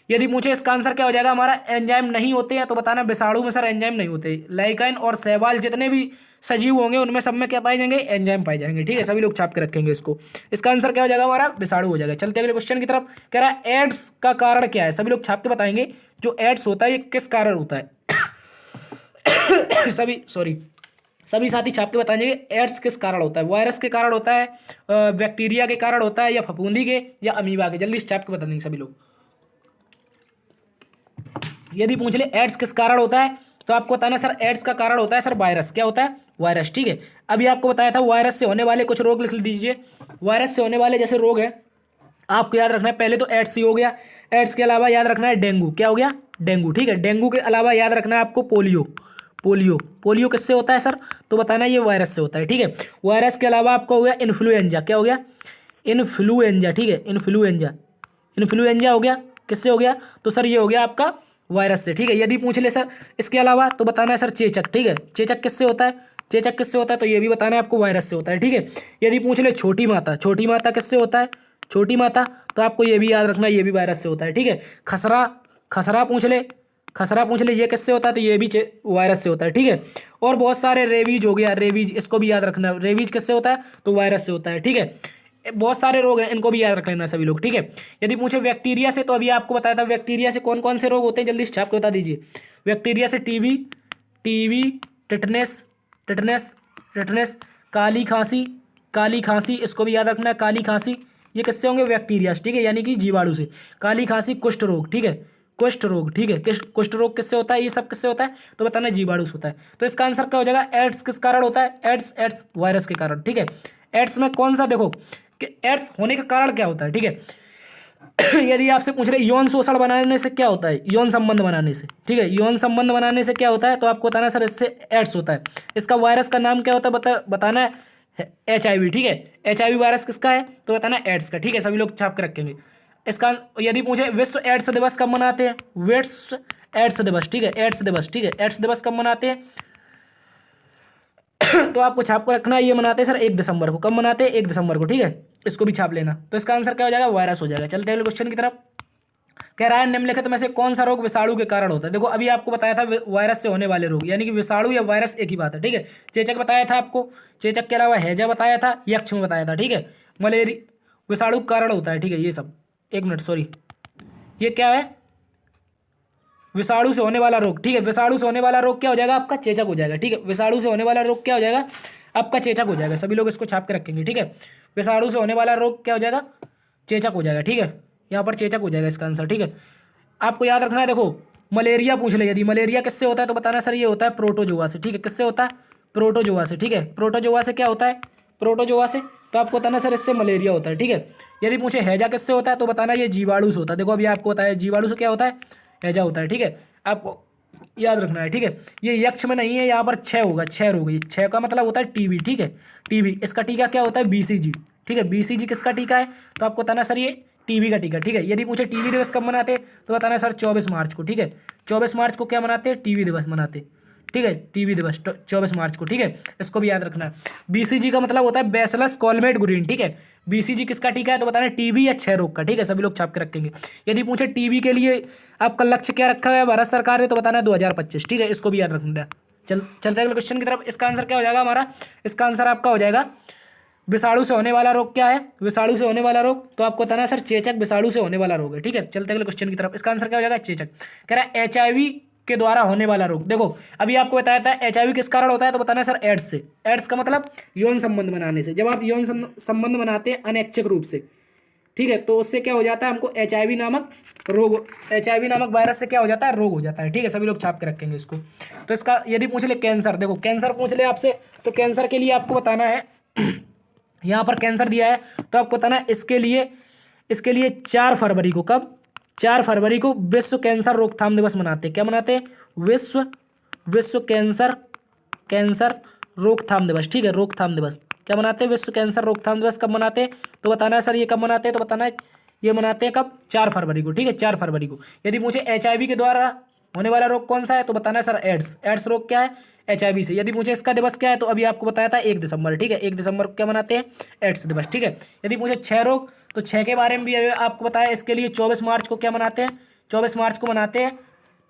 यदि पूछे इसका आंसर क्या हो जाएगा हमारा? एंजाइम नहीं होते हैं, तो बताना विषाणु में सर एंजाइम नहीं होते। लाइकाइन और शैवाल जितने भी सजीव होंगे उनमें सब में क्या पाए जाएंगे? एंजाइम पाए जाएंगे, ठीक है। सभी लोग छाप के रखेंगे इसको। इसका आंसर क्या हो जाएगा हमारा? विषाणु हो जाएगा। चलते अगले क्वेश्चन की तरफ। कह रहा है एड्स का कारण क्या है? सभी लोग छाप के बताएंगे जो एड्स होता है ये किस कारण होता है। सभी साथी छाप के बताएंगे एड्स किस कारण होता है। वायरस के कारण होता है, बैक्टीरिया के कारण होता है, या फफूंदी के, या अमीबा के? जल्दी से छाप के बता देंगे सभी लोग। यदि पूछ ले एड्स किस कारण होता है तो आपको बताना सर, एड्स का कारण होता है सर वायरस। क्या होता है? वायरस, ठीक है। अभी आपको बताया था वायरस से होने वाले कुछ रोग लिख दीजिए। वायरस से होने वाले जैसे रोग है आपको याद रखना है, पहले तो एड्स ही हो गया। एड्स के अलावा याद रखना है डेंगू। क्या हो गया? डेंगू, ठीक है। डेंगू के अलावा याद रखना है आपको पोलियो। पोलियो, पोलियो किससे होता है सर? तो बताना ये वायरस से होता है, ठीक है। वायरस के अलावा आपको हो गया इन्फ्लुएंजा। क्या हो गया? इन्फ्लुएंजा, ठीक है, इन्फ्लुएंजा। इन्फ्लुएंजा हो गया, किससे हो गया? तो सर ये हो गया आपका वायरस से, ठीक है। यदि पूछ ले सर इसके अलावा तो बताना है सर चेचक, ठीक है। चेचक किससे होता है? चेचक किससे होता है? तो ये भी बताना है आपको वायरस से होता है, ठीक है। यदि पूछ ले छोटी माता, छोटी माता किससे होता है? छोटी माता, तो आपको ये भी याद रखना ये भी वायरस से होता है, ठीक है। खसरा, खसरा पूछ ले, खसरा पूछ ले ये किससे होता है? तो ये भी वायरस से होता है, ठीक है। और बहुत सारे, रेबीज हो गया, रेबीज, इसको भी याद रखना। रेबीज किससे होता है? तो वायरस से होता है, ठीक है। बहुत सारे रोग हैं, इनको भी याद रख लेना सभी लोग, ठीक है। यदि पूछे बैक्टीरिया से, तो अभी आपको बताया था बैक्टीरिया से कौन कौन से रोग होते हैं, जल्दी से छाप के बता दीजिए। बैक्टीरिया से TB, TB, tetanus, tetanus, tetanus, काली खांसी, काली खांसी, इसको भी याद रखना है, काली खांसी। ये किससे होंगे? बैक्टीरिया से, ठीक है, यानी कि जीवाणु से। काली खांसी, कुष्ठ रोग, ठीक है, कुष्ठ रोग, ठीक है। कुष्ठ रोग किससे होता है? ये सब किससे होता है? तो बताना जीवाणु से होता है। तो इसका आंसर क्या हो जाएगा? एड्स किस कारण होता है? एड्स, एड्स वायरस के कारण, ठीक है। एड्स में कौन सा, देखो कि एड्स होने का कारण क्या होता है, ठीक है। यदि आपसे पूछ रहे यौन शोषण बनाने से क्या होता है? यौन संबंध बनाने से, ठीक है, यौन संबंध बनाने से क्या होता है? तो आपको बताना सर इससे एड्स होता है। इसका वायरस का नाम क्या होता है? बताना है HIV, ठीक है। HIV वायरस किसका है? तो बताना एड्स का, ठीक है। सभी लोग छाप के रखेंगे इसका। यदि पूछे विश्व एड्स दिवस कब मनाते हैं? विश्व एड्स दिवस, ठीक है, एड्स दिवस, ठीक है। एड्स दिवस कब मनाते हैं? तो आपको छाप कर रखना है, ये मनाते हैं सर 1 दिसंबर को। कब मनाते हैं? 1 दिसंबर को, ठीक है। इसको भी छाप लेना। तो इसका आंसर क्या हो जाएगा? वायरस हो जाएगा। चलते हैं अगले क्वेश्चन की तरफ। कह रहा है निम्नलिखित में से कौन सा रोग विषाणु के कारण होता है? देखो अभी आपको बताया था वायरस से होने वाले रोग, यानी कि विषाणु या वायरस एक ही बात है, ठीक है। चेचक बताया था आपको, चेचक के अलावा हैजा बताया था, यक्ष में बताया था, ठीक है। मलेरिया विषाणु कारण होता है, ठीक है। ये सब, एक मिनट, सॉरी, ये क्या है? विषाणु से होने वाला रोग, ठीक है। विषाणु से होने वाला रोग क्या हो जाएगा? आपका चेचक हो जाएगा, ठीक है। विषाणु से होने वाला रोग क्या हो जाएगा? आपका चेचक हो जाएगा। सभी लोग इसको छाप के रखेंगे, ठीक है। विषाणु से होने वाला रोग क्या हो जाएगा? चेचक हो जाएगा, ठीक है। यहाँ पर चेचक हो जाएगा इसका आंसर, ठीक है। आपको याद रखना है, देखो मलेरिया पूछ ले, यदि मलेरिया किससे होता है तो बताना सर ये होता है प्रोटोजोआ से, ठीक है। किससे होता है? प्रोटोजोआ से, ठीक है। प्रोटोजोआ से क्या होता है? प्रोटोजोआ से, तो आपको बताना सर इससे मलेरिया होता है, ठीक है। यदि पूछे हैजा किससे होता है तो बताना ये जीवाणु से होता है। देखो अभी आपको बताया जीवाणु से क्या होता है? हैजा होता है, ठीक है। आपको याद रखना है, ठीक है। ये यक्ष में नहीं है, यहाँ पर 6 होगा, 6 होगी। 6 का मतलब होता है टीबी, ठीक है। टीबी, इसका टीका क्या होता है? BCG, ठीक है। BCG किसका टीका है? तो आपको बताना सर ये टीबी का टीका, ठीक है। यदि पूछे टीबी दिवस कब मनाते हैं तो बताना सर 24 मार्च को, ठीक है। 24 मार्च को क्या मनाते हैं? टीबी दिवस मनाते, ठीक है। टीबी दिवस 24 मार्च को, ठीक है। इसको भी याद रखना है। BCG का मतलब होता है बैसिलस कॉलमेट गुरिन, ठीक है। BCG किसका टीका है तो बताना टीबी या क्षय रोग का, ठीक है। सभी लोग छाप के रखेंगे। यदि पूछे टीबी के लिए आपका लक्ष्य क्या रखा है भारत सरकार ने तो बताना है 2025, ठीक है। इसको भी याद रखना है। चलते हैं अगले क्वेश्चन की तरफ। इसका आंसर क्या हो जाएगा हमारा? इसका आंसर आपका हो जाएगा विषाणु से होने वाला रोग क्या है? विषाणु से होने वाला रोग तो आपको बताना है सर चेचक विषाणु से होने वाला रोग है। ठीक है, चलते हैं अगले क्वेश्चन की तरफ। इसका आंसर क्या हो जाएगा? चेचक। कह रहा है HIV के द्वारा होने वाला रोग। देखो अभी आपको बताया था HIV किस कारण होता है, तो बताना है सर एड्स से। एड्स का मतलब यौन संबंध बनाने से। जब आप यौन संबंध बनाते हैं अनैच्छिक रूप से, ठीक है, तो उससे क्या हो जाता है, हमको HIV नामक रोग, HIV नामक वायरस से क्या हो जाता है? रोग हो जाता है। ठीक है, सभी लोग छाप के रखेंगे इसको। तो इसका यदि पूछ ले कैंसर, देखो कैंसर पूछ ले आपसे, तो कैंसर के लिए आपको बताना है यहाँ पर कैंसर दिया है तो आपको बताना है इसके लिए 4 फरवरी को, कब? 4 फरवरी को विश्व कैंसर रोकथाम दिवस मनाते हैं। क्या मनाते हैं? विश्व कैंसर रोकथाम दिवस। ठीक है, रोकथाम दिवस क्या मनाते हैं? विश्व कैंसर रोकथाम दिवस कब मनाते हैं? तो बताना है सर ये कब मनाते हैं, तो बताना है ये मनाते हैं कब? 4 फरवरी को। ठीक है, 4 फरवरी को। यदि मुझे HIV के द्वारा होने वाला रोग कौन सा है, तो बताना है सर एड्स। एड्स रोग क्या है? HIV से। यदि मुझे इसका दिवस क्या है, तो अभी आपको बताया था 1 दिसंबर। ठीक है, 1 दिसंबर को क्या मनाते हैं? एड्स दिवस। ठीक है, यदि मुझे 6 रोग, तो 6 के बारे में भी आपको बताया। इसके लिए 24 मार्च को क्या मनाते हैं? 24 मार्च को मनाते हैं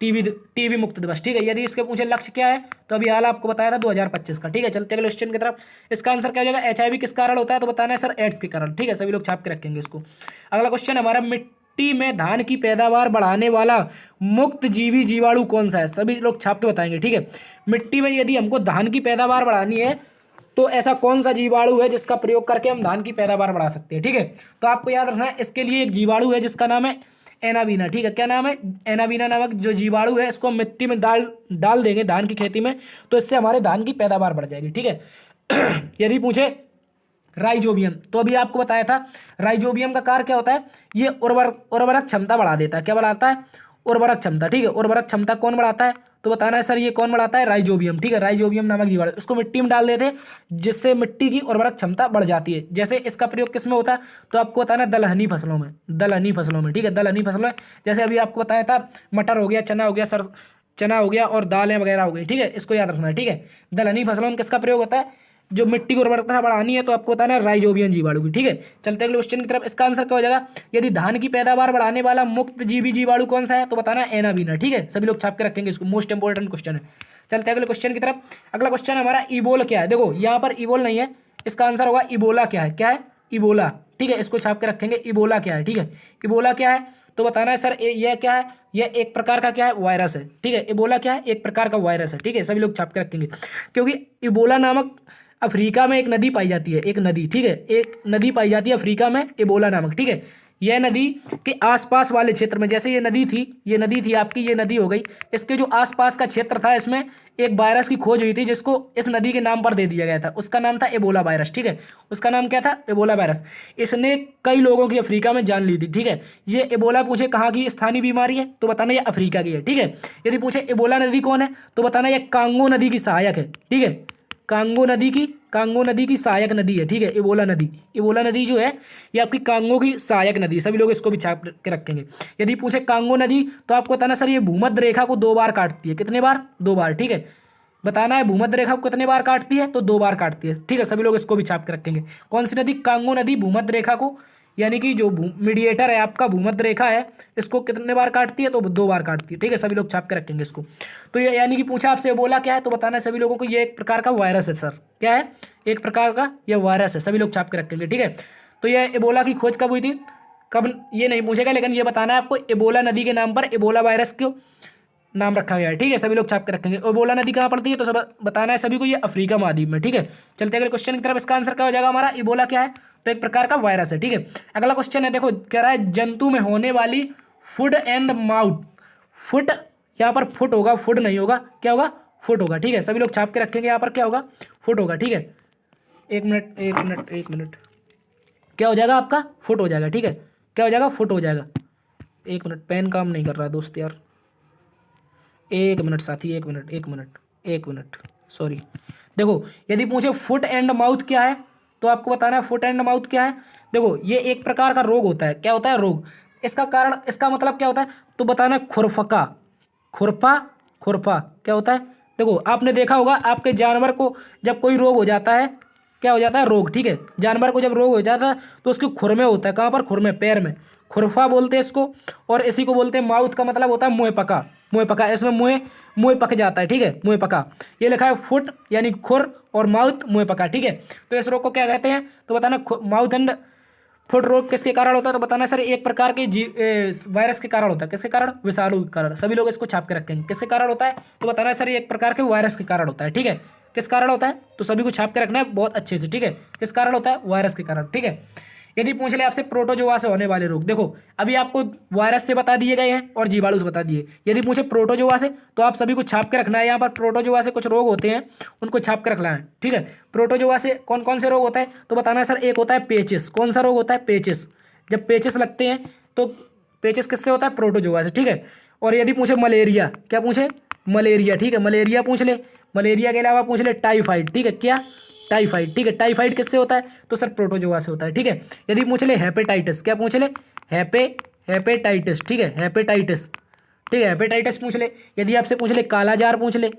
टीबी मुक्त दिवस। ठीक है, यदि इसके पूछे लक्ष्य क्या है, तो अभी हाल आपको बताया था 2025 का। ठीक है, चलते हैं क्वेश्चन की तरफ। इसका आंसर क्या हो जाएगा? HIV किस कारण होता है, तो बताना है सर एड्स के कारण। ठीक है, सभी लोग छाप के रखेंगे इसको। अगला क्वेश्चन हमारा, मिट्टी में धान की पैदावार बढ़ाने वाला मुक्त जीवी जीवाणु कौन सा है? सभी लोग छाप के बताएंगे। ठीक है, मिट्टी में यदि हमको धान की पैदावार बढ़ानी है, तो ऐसा कौन सा जीवाणु है जिसका प्रयोग करके हम धान की पैदावार बढ़ा सकते हैं? ठीक है, तो आपको याद रखना है इसके लिए एक जीवाणु है जिसका नाम है एनाबीना। ठीक है, क्या नाम है? एनाबीना नामक जो जीवाणु है, इसको हम मिट्टी में डाल देंगे धान की खेती में, तो इससे हमारे धान की पैदावार बढ़ जाएगी। ठीक है यदि पूछे राइजोबियम, तो अभी आपको बताया था राइजोबियम का कार्य क्या होता है? ये उर्वरक क्षमता बढ़ा देता है। क्या बढ़ाता है? उर्वरक क्षमता। ठीक है, उर्वरक क्षमता कौन बढ़ाता है, तो बताना है सर ये कौन बढ़ाता है? राइजोबियम। ठीक है, राइजोबियम नामक जीवाणु, इसको मिट्टी में डाल देते हैं जिससे मिट्टी की उर्वरक क्षमता बढ़ जाती है। जैसे इसका प्रयोग किस में होता है, तो आपको बताना है दलहनी फसलों में। दलहनी फसलों में। ठीक है, दलहनी फसलों, जैसे अभी आपको बताया था मटर हो गया, चना हो गया और दालें वगैरह हो गई। ठीक है, इसको याद रखना है। ठीक है, दलहनी फसलों में किसका प्रयोग होता है? जो मिट्टी की उर्वरकता बढ़ानी है, तो आपको बताना है राइजोबियम जीवाणु की। ठीक है, चलते हैं क्वेश्चन की तरफ। इसका आंसर क्या हो जाएगा? यदि धान की पैदावार बढ़ाने वाला मुक्त जीवी जीवाणु कौन सा है, तो बताना है एनाबीना। ठीक है, सभी लोग छाप के रखेंगे इसको, मोस्ट इंपोर्टेंट क्वेश्चन है। चलते हैं अगले क्वेश्चन की तरफ। अगला क्वेश्चन हमारा इबोल क्या है? देखो यहाँ पर इबोल नहीं है, इसका आंसर होगा इबोला क्या है? क्या है? इबोला। ठीक है, इसको छाप के रखेंगे, इबोला क्या है? ठीक है, इबोला क्या है, तो बताना है सर यह क्या है? यह एक प्रकार का क्या है? वायरस है। ठीक है, इबोला क्या है? एक प्रकार का वायरस है। ठीक है, सभी लोग छाप के रखेंगे, क्योंकि इबोला नामक अफ्रीका में एक नदी पाई जाती है, एक नदी। ठीक है, एक नदी पाई जाती है अफ्रीका में, इबोला नामक। ठीक है, यह नदी के आसपास वाले क्षेत्र में, जैसे ये नदी थी आपकी, ये नदी हो गई, इसके जो आसपास का क्षेत्र था, इसमें एक वायरस की खोज हुई थी जिसको इस नदी के नाम पर दे दिया गया था। उसका नाम था एबोला वायरस। ठीक है, उसका नाम क्या था? Ebola virus. इसने कई लोगों की अफ्रीका में जान ली थी। ठीक है, ये एबोला पूछे कहाँ की स्थानीय बीमारी है, तो बताना ये अफ्रीका की है। ठीक है, यदि पूछे एबोला नदी कौन है, तो बताना ये कांगो नदी की सहायक है। ठीक है, कांगो नदी की सहायक नदी है। ठीक है, इबोला नदी जो है ये आपकी कांगो की सहायक नदी है। सभी लोग इसको भी छाप के रखेंगे। यदि पूछे कांगो नदी, तो आपको बताना सर ये भूमध्य रेखा को 2 बार काटती है। कितने बार? 2 बार। ठीक है, बताना है भूमध्य रेखा को कितने बार काटती है, तो 2 बार काटती है। ठीक है, सभी लोग इसको भी छाप के रखेंगे। कौन सी नदी? कांगो नदी भूमध्य रेखा को, यानी कि जो मीडिएटर है आपका भूमध्य रेखा है, इसको कितने बार काटती है, तो 2 बार काटती है। ठीक है, सभी लोग छाप के रखेंगे इसको। तो ये यानी कि पूछा आपसे एबोला क्या है, तो बताना है सभी लोगों को ये एक प्रकार का वायरस है। सर क्या है? एक प्रकार का यह वायरस है। सभी लोग छाप के रखेंगे। ठीक है, तो ये एबोला की खोज कब हुई थी, कब, ये नहीं पूछेगा, लेकिन ये बताना है आपको एबोला नदी के नाम पर एबोला वायरस क्यों नाम रखा गया है। ठीक है, सभी लोग छाप के रखेंगे। एबोला नदी कहाँ पड़ती है, तो सब बताना है सभी को, ये अफ्रीका महाद्वीप में। ठीक है, चलते अगले क्वेश्चन की तरफ। इसका आंसर क्या हो जाएगा हमारा? इबोला क्या है, तो एक प्रकार का वायरस है। ठीक है, अगला क्वेश्चन है, देखो कह रहा है जंतु में होने वाली फुट एंड माउथ। फुट, यहाँ पर फुट होगा, फुट नहीं होगा, क्या होगा? फुट होगा। ठीक है, सभी लोग छाप के रखेंगे, यहाँ पर क्या होगा? फुट होगा। ठीक है, एक मिनट, क्या हो जाएगा आपका? फुट हो जाएगा। ठीक है, क्या हो जाएगा? फुट हो जाएगा। एक मिनट, पेन काम नहीं कर रहा है दोस्त यार, एक मिनट साथी, एक मिनट, सॉरी। देखो यदि पूछे फुट एंड माउथ क्या है, तो आपको बताना है फुट एंड माउथ क्या है। देखो ये एक प्रकार का रोग होता है। क्या होता है? रोग। इसका कारण, इसका मतलब क्या होता है, तो बताना है खुरफका। खुरफा क्या होता है? देखो आपने देखा होगा आपके जानवर को जब कोई रोग हो जाता है, क्या हो जाता है? रोग। ठीक है, जानवर को जब रोग हो जाता है तो उसके खुरमे होता है। कहाँ पर? खुरमे, पैर में खुरफा बोलते हैं इसको, और इसी को बोलते हैं माउथ का मतलब होता है मुँह पका, मुँह पका, इसमें मुँह पक जाता है, ठीक है, मुँह पका। ये लिखा है फुट यानी खुर और माउथ मुँह पका, ठीक है। तो इस रोग को क्या कहते हैं, तो बताना माउथ एंड फुट रोग किसके कारण होता है, तो बताना सर एक प्रकार के वायरस के कारण होता है। किसके कारण, विषाणु के कारण। सभी लोग इसको छाप के रखेंगे, किसके कारण होता है, तो बताना सर ये एक प्रकार के वायरस के कारण होता है, ठीक है। किस कारण होता है, तो सभी को छाप के रखना है बहुत अच्छे से, ठीक है। किस कारण होता है, वायरस के कारण, ठीक है। यदि पूछ ले आपसे प्रोटोजोआ से होने वाले रोग, देखो अभी आपको वायरस से बता दिए गए हैं और जीवाणु से बता दिए। यदि पूछे प्रोटोजोआ से, तो आप सभी को छाप के रखना है। यहाँ पर प्रोटोजोआ से कुछ रोग होते हैं, उनको छाप के रखना है, ठीक है। प्रोटोजोआ से कौन कौन से रोग होता है, तो बताना है सर एक होता है पेचिस। कौन सा रोग होता है, पेचिस। जब पेचिस लगते हैं तो पेचिस किससे होता है, प्रोटोजोआ से, ठीक है। और यदि पूछे मलेरिया, क्या पूछे, मलेरिया, ठीक है, मलेरिया पूछ ले। मलेरिया के अलावा पूछ ले टाइफाइड, ठीक है, क्या, टाइफाइड, ठीक है। टाइफाइड किससे होता है, तो सर प्रोटोजोआ से होता है, ठीक है। यदि पूछ ले हेपेटाइटिस, क्या पूछ ले, हेपेटाइटिस, ठीक है, हेपेटाइटिस, ठीक है, हेपेटाइटिस पूछ ले। यदि आपसे पूछ ले काला जार, पूछ ले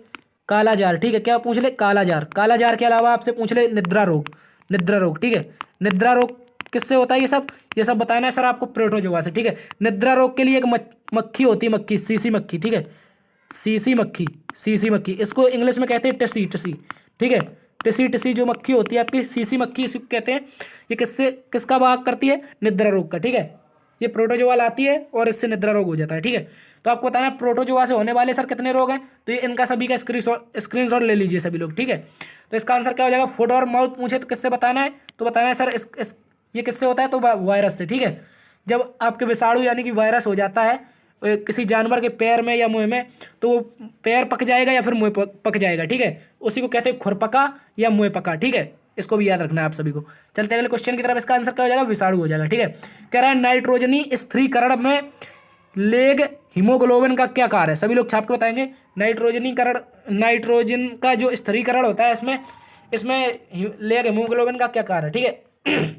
काला जार, ठीक है, क्या पूछ ले, काला जार। काला जार के अलावा आपसे पूछ ले निद्रा रोग, निद्रा रोग, ठीक है। निद्रा रोग किससे होता है, ये सब बताना है सर आपको प्रोटोजोआ से, ठीक है। निद्रा रोग के लिए एक मक्खी होती है, मक्खी, सीसी मक्खी, ठीक है, सीसी मक्खी, सीसी मक्खी, इसको इंग्लिश में कहते हैं टिसी, टिसी, ठीक है। टिसी, टिसी जो मक्खी होती है आपकी, सीसी मक्खी इसी को कहते हैं। ये किसका भाग करती है, निद्रा रोग का, ठीक है। ये प्रोटोजोआ लाती है और इससे निद्रा रोग हो जाता है, ठीक है। तो आपको बताना है प्रोटोजोआ से होने वाले सर कितने रोग हैं, तो ये इनका सभी का स्क्रीनशॉट ले लीजिए सभी लोग, ठीक है। तो इसका आंसर क्या हो जाएगा, फुट और माउथ पूछे तो किससे बताना है, तो बताना है सर ये किससे होता है, तो वायरस से, ठीक है। जब आपके विषाणु यानी कि वायरस हो जाता है किसी जानवर के पैर में या मुंह में, तो वो पैर पक जाएगा या फिर मुंह पक जाएगा, ठीक है। उसी को कहते हैं खुरपका या मुंह पका, ठीक है। इसको भी याद रखना है आप सभी को। चलते अगले क्वेश्चन की तरफ। इसका आंसर क्या हो जाएगा, विषाणु हो जाएगा, ठीक है। कह रहा है नाइट्रोजनी स्थिरीकरण में लेग हीमोग्लोबिन का क्या कार्य है, सभी लोग छाप के बताएंगे। नाइट्रोजन का जो स्थिरीकरण होता है इसमें लेग हीमोग्लोबिन का क्या कार्य है, ठीक है।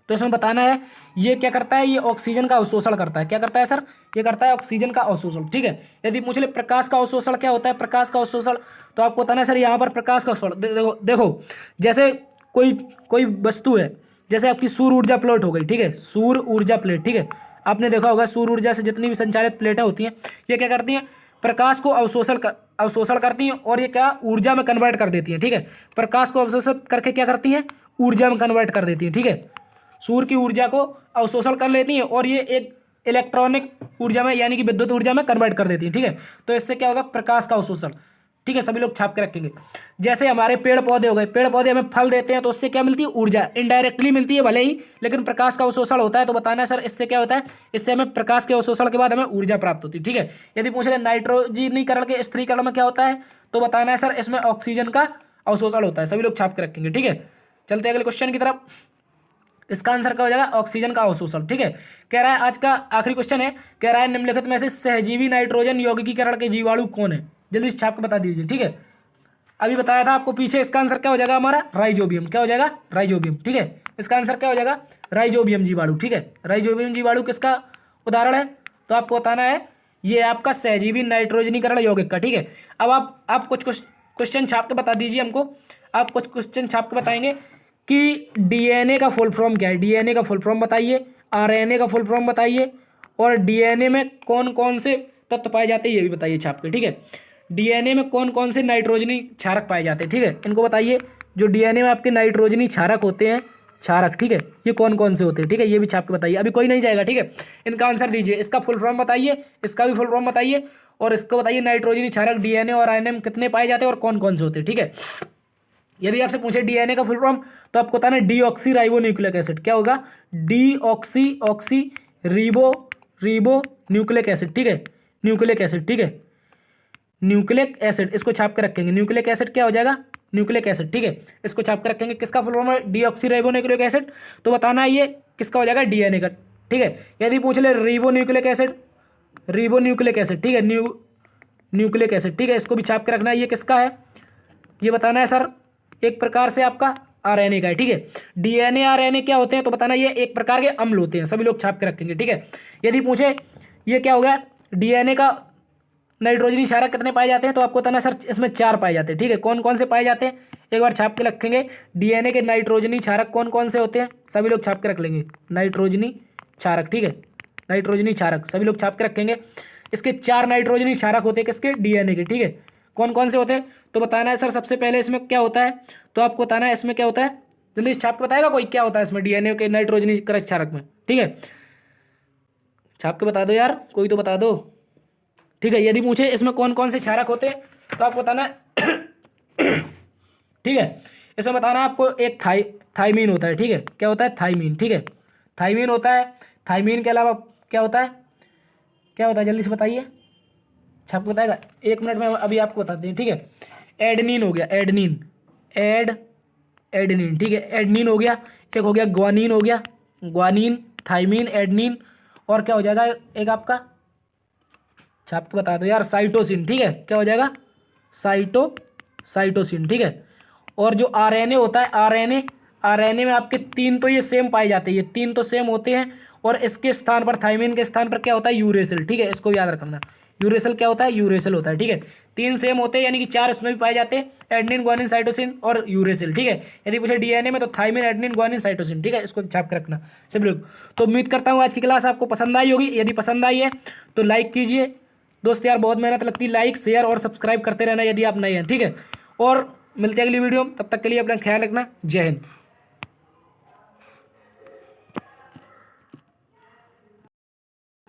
तो इसमें बताना है ये क्या करता है, ये ऑक्सीजन का अवशोषण करता है। क्या करता है सर, ये करता है ऑक्सीजन का अवशोषण, ठीक है। यदि पूछ ले प्रकाश का अवशोषण क्या होता है, प्रकाश का अवशोषण, तो आपको बताना है सर यहाँ पर प्रकाश का अवशोषण देखो जैसे कोई वस्तु है, जैसे आपकी सूर्य ऊर्जा प्लेट हो गई, ठीक है, सूर्य ऊर्जा प्लेट, ठीक है। आपने देखा होगा सूर्य ऊर्जा से जितनी भी संचालित प्लेटें होती हैं, ये क्या करती हैं, प्रकाश को अवशोषण करती हैं और ये क्या ऊर्जा में कन्वर्ट कर देती हैं, ठीक है। प्रकाश को अवशोषित करके क्या करती हैं, ऊर्जा में कन्वर्ट कर देती हैं, ठीक है। सूर्य की ऊर्जा को अवशोषण कर लेती हैं और ये एक इलेक्ट्रॉनिक ऊर्जा में यानी कि विद्युत ऊर्जा में कन्वर्ट कर देती हैं, ठीक है। तो इससे क्या होगा, प्रकाश का अवशोषण, ठीक है। सभी लोग छाप के रखेंगे। जैसे हमारे पेड़ पौधे हो गए, पेड़ पौधे हमें फल देते हैं तो उससे क्या मिलती है, ऊर्जा, इनडायरेक्टली मिलती है भले ही, लेकिन प्रकाश का अवशोषण होता है। तो बताना है सर इससे क्या होता है, इससे हमें प्रकाश के अवशोषण के बाद हमें ऊर्जा प्राप्त होती है, ठीक है। यदि पूछ रहे नाइट्रोजनीकरण के स्थिरीकरण में क्या होता है, तो बताना है सर इसमें ऑक्सीजन का अवशोषण होता है। सभी लोग छाप के रखेंगे, ठीक है। चलते अगले क्वेश्चन की तरफ। इसका आंसर क्या हो जाएगा, ऑक्सीजन का अवशोषण, ठीक है। कह रहा है आज का आखिरी क्वेश्चन है, कह रहा है निम्नलिखित में से सहजीवी नाइट्रोजन यौगिकीकरण के जीवाणु कौन है, जल्दी से छाप के बता दीजिए, ठीक है। अभी बताया था आपको पीछे। इसका आंसर क्या हो जाएगा हमारा, राइजोबियम। क्या हो जाएगा, राइजोबियम, ठीक है। इसका आंसर क्या हो जाएगा, राइजोबियम जीवाणु, ठीक है। राइजोबियम जीवाणु किसका उदाहरण है, तो आपको बताना है ये आपका सहजीवी नाइट्रोजनीकरण यौगिक का, ठीक है। अब आप कुछ क्वेश्चन छाप के बता दीजिए हमको। आप कुछ क्वेश्चन छाप के बताएंगे कि डीएनए का फुल फॉर्म क्या है, डीएनए का फुल फॉर्म बताइए, आरएनए का फुल फॉर्म बताइए, और डीएनए में कौन कौन से तत्व पाए जाते हैं ये भी बताइए छाप के, ठीक है। डीएनए में कौन कौन से नाइट्रोजनी क्षारक पाए जाते हैं, ठीक है, इनको बताइए। जो डीएनए में आपके नाइट्रोजनी क्षारक होते हैं, क्षारक, ठीक है, ये कौन कौन से होते हैं, ठीक है, ये भी छाप के बताइए। अभी कोई नहीं जाएगा, ठीक है। इनका आंसर दीजिए, इसका फुल फॉर्म बताइए, इसका भी फुल फॉर्म बताइए, और इसको बताइए नाइट्रोजनी क्षारक डीएनए और आरएनए में कितने पाए जाते हैं और कौन कौन से होते हैं, ठीक है। यदि आपसे पूछे डीएनए का फुल फॉर्म, तो आपको बताना है डीऑक्सी राइबो न्यूक्लिक एसिड। क्या होगा, डीऑक्सी रिबो न्यूक्लिक एसिड, ठीक है, न्यूक्लिक एसिड, ठीक है, न्यूक्लिक एसिड, इसको छाप के रखेंगे। न्यूक्लिक एसिड क्या हो जाएगा, न्यूक्लिक एसिड, ठीक है, इसको छाप के रखेंगे। किसका फुल फॉर्म है, डीऑक्सी राइबो न्यूक्लिक एसिड। तो बताना है ये किसका हो जाएगा, डीएनए का, ठीक है। यदि पूछ ले रिबो न्यूक्लिक एसिड, ठीक है, न्यूक्लिक एसिड, ठीक है, इसको भी छाप के रखना है। ये किसका है, ये बताना है सर एक प्रकार से आपका आरएनए का है, ठीक है। डीएनए आरएनए क्या होते हैं, तो बताना ये एक प्रकार के अम्ल होते हैं। सभी लोग छाप के रखेंगे, ठीक है। यदि पूछे ये क्या हो गया, डीएनए का नाइट्रोजनी क्षारक कितने पाए जाते हैं, तो आपको बताना सर इसमें 4 पाए जाते हैं, ठीक है। कौन कौन से पाए जाते हैं, एक बार छाप के रखेंगे। डीएनए के नाइट्रोजनी क्षारक कौन कौन से होते हैं, सभी लोग छाप के रख लेंगे, नाइट्रोजनी क्षारक, ठीक है, नाइट्रोजनी क्षारक, सभी लोग छाप के रखेंगे। इसके 4 नाइट्रोजनी क्षारक होते हैं किसके, डीएनए के, ठीक है। कौन कौन से होते हैं तो बताना है सर। सबसे पहले इसमें क्या होता है तो आपको बताना है इसमें क्या होता है, जल्दी छाप के बताएगा कोई क्या होता है इसमें डीएनए के नाइट्रोजनी क्षारक में, ठीक है। छाप के बता दो यार, कोई तो बता दो, ठीक है। यदि पूछे इसमें कौन कौन से क्षारक होते हैं तो आपको बताना है ठीक है। इसमें बताना है आपको, एक थाइमीन होता है, ठीक है। क्या होता है, थाइमीन, ठीक है। थाइमीन होता है। थाइमीन के अलावा क्या होता है, क्या होता है जल्दी से बताइए, छाप के बताएगा, 1 मिनट में अभी आपको बताते हैं, ठीक है। एडनिन हो गया, एडनिन, एडनिन, ठीक है, एडनिन हो गया। एक हो गया ग्वानिन, हो गया ग्वानिन, थाइमीन, एडनिन, और क्या हो जाएगा एक आपका, छाप के बता दो यार, साइटोसिन, ठीक है। क्या हो जाएगा, साइटोसिन, ठीक है। और जो आरएनए होता है, आरएनए में आपके 3 तो ये सेम पाए जाते हैं, ये 3 तो सेम होते हैं। और इसके स्थान पर, थाइमीन के स्थान पर क्या होता है, यूरेसिल, ठीक है। इसको याद रखना, यूरेसिल क्या होता है, यूरेसिल होता है, ठीक है। 3 सेम होते हैं यानी कि 4 इसमें भी पाए जाते हैं, एडनिन, ग्वानिन, साइटोसिन और यूरेसिल, ठीक है। यदि पूछे डीएनए में तो थाइमीन, एडनिन, ग्वानिन, साइटोसिन, ठीक है। इसको छाप के रखना सभी लोग। तो उम्मीद करता हूँ आज की क्लास आपको पसंद आई होगी। यदि पसंद आई है तो लाइक कीजिए दोस्त यार, बहुत मेहनत लगती है, लाइक शेयर और सब्सक्राइब करते रहना यदि आप नए हैं, ठीक है। और मिलते हैं अगली वीडियो में, तब तक के लिए अपना ख्याल रखना। जय हिंद।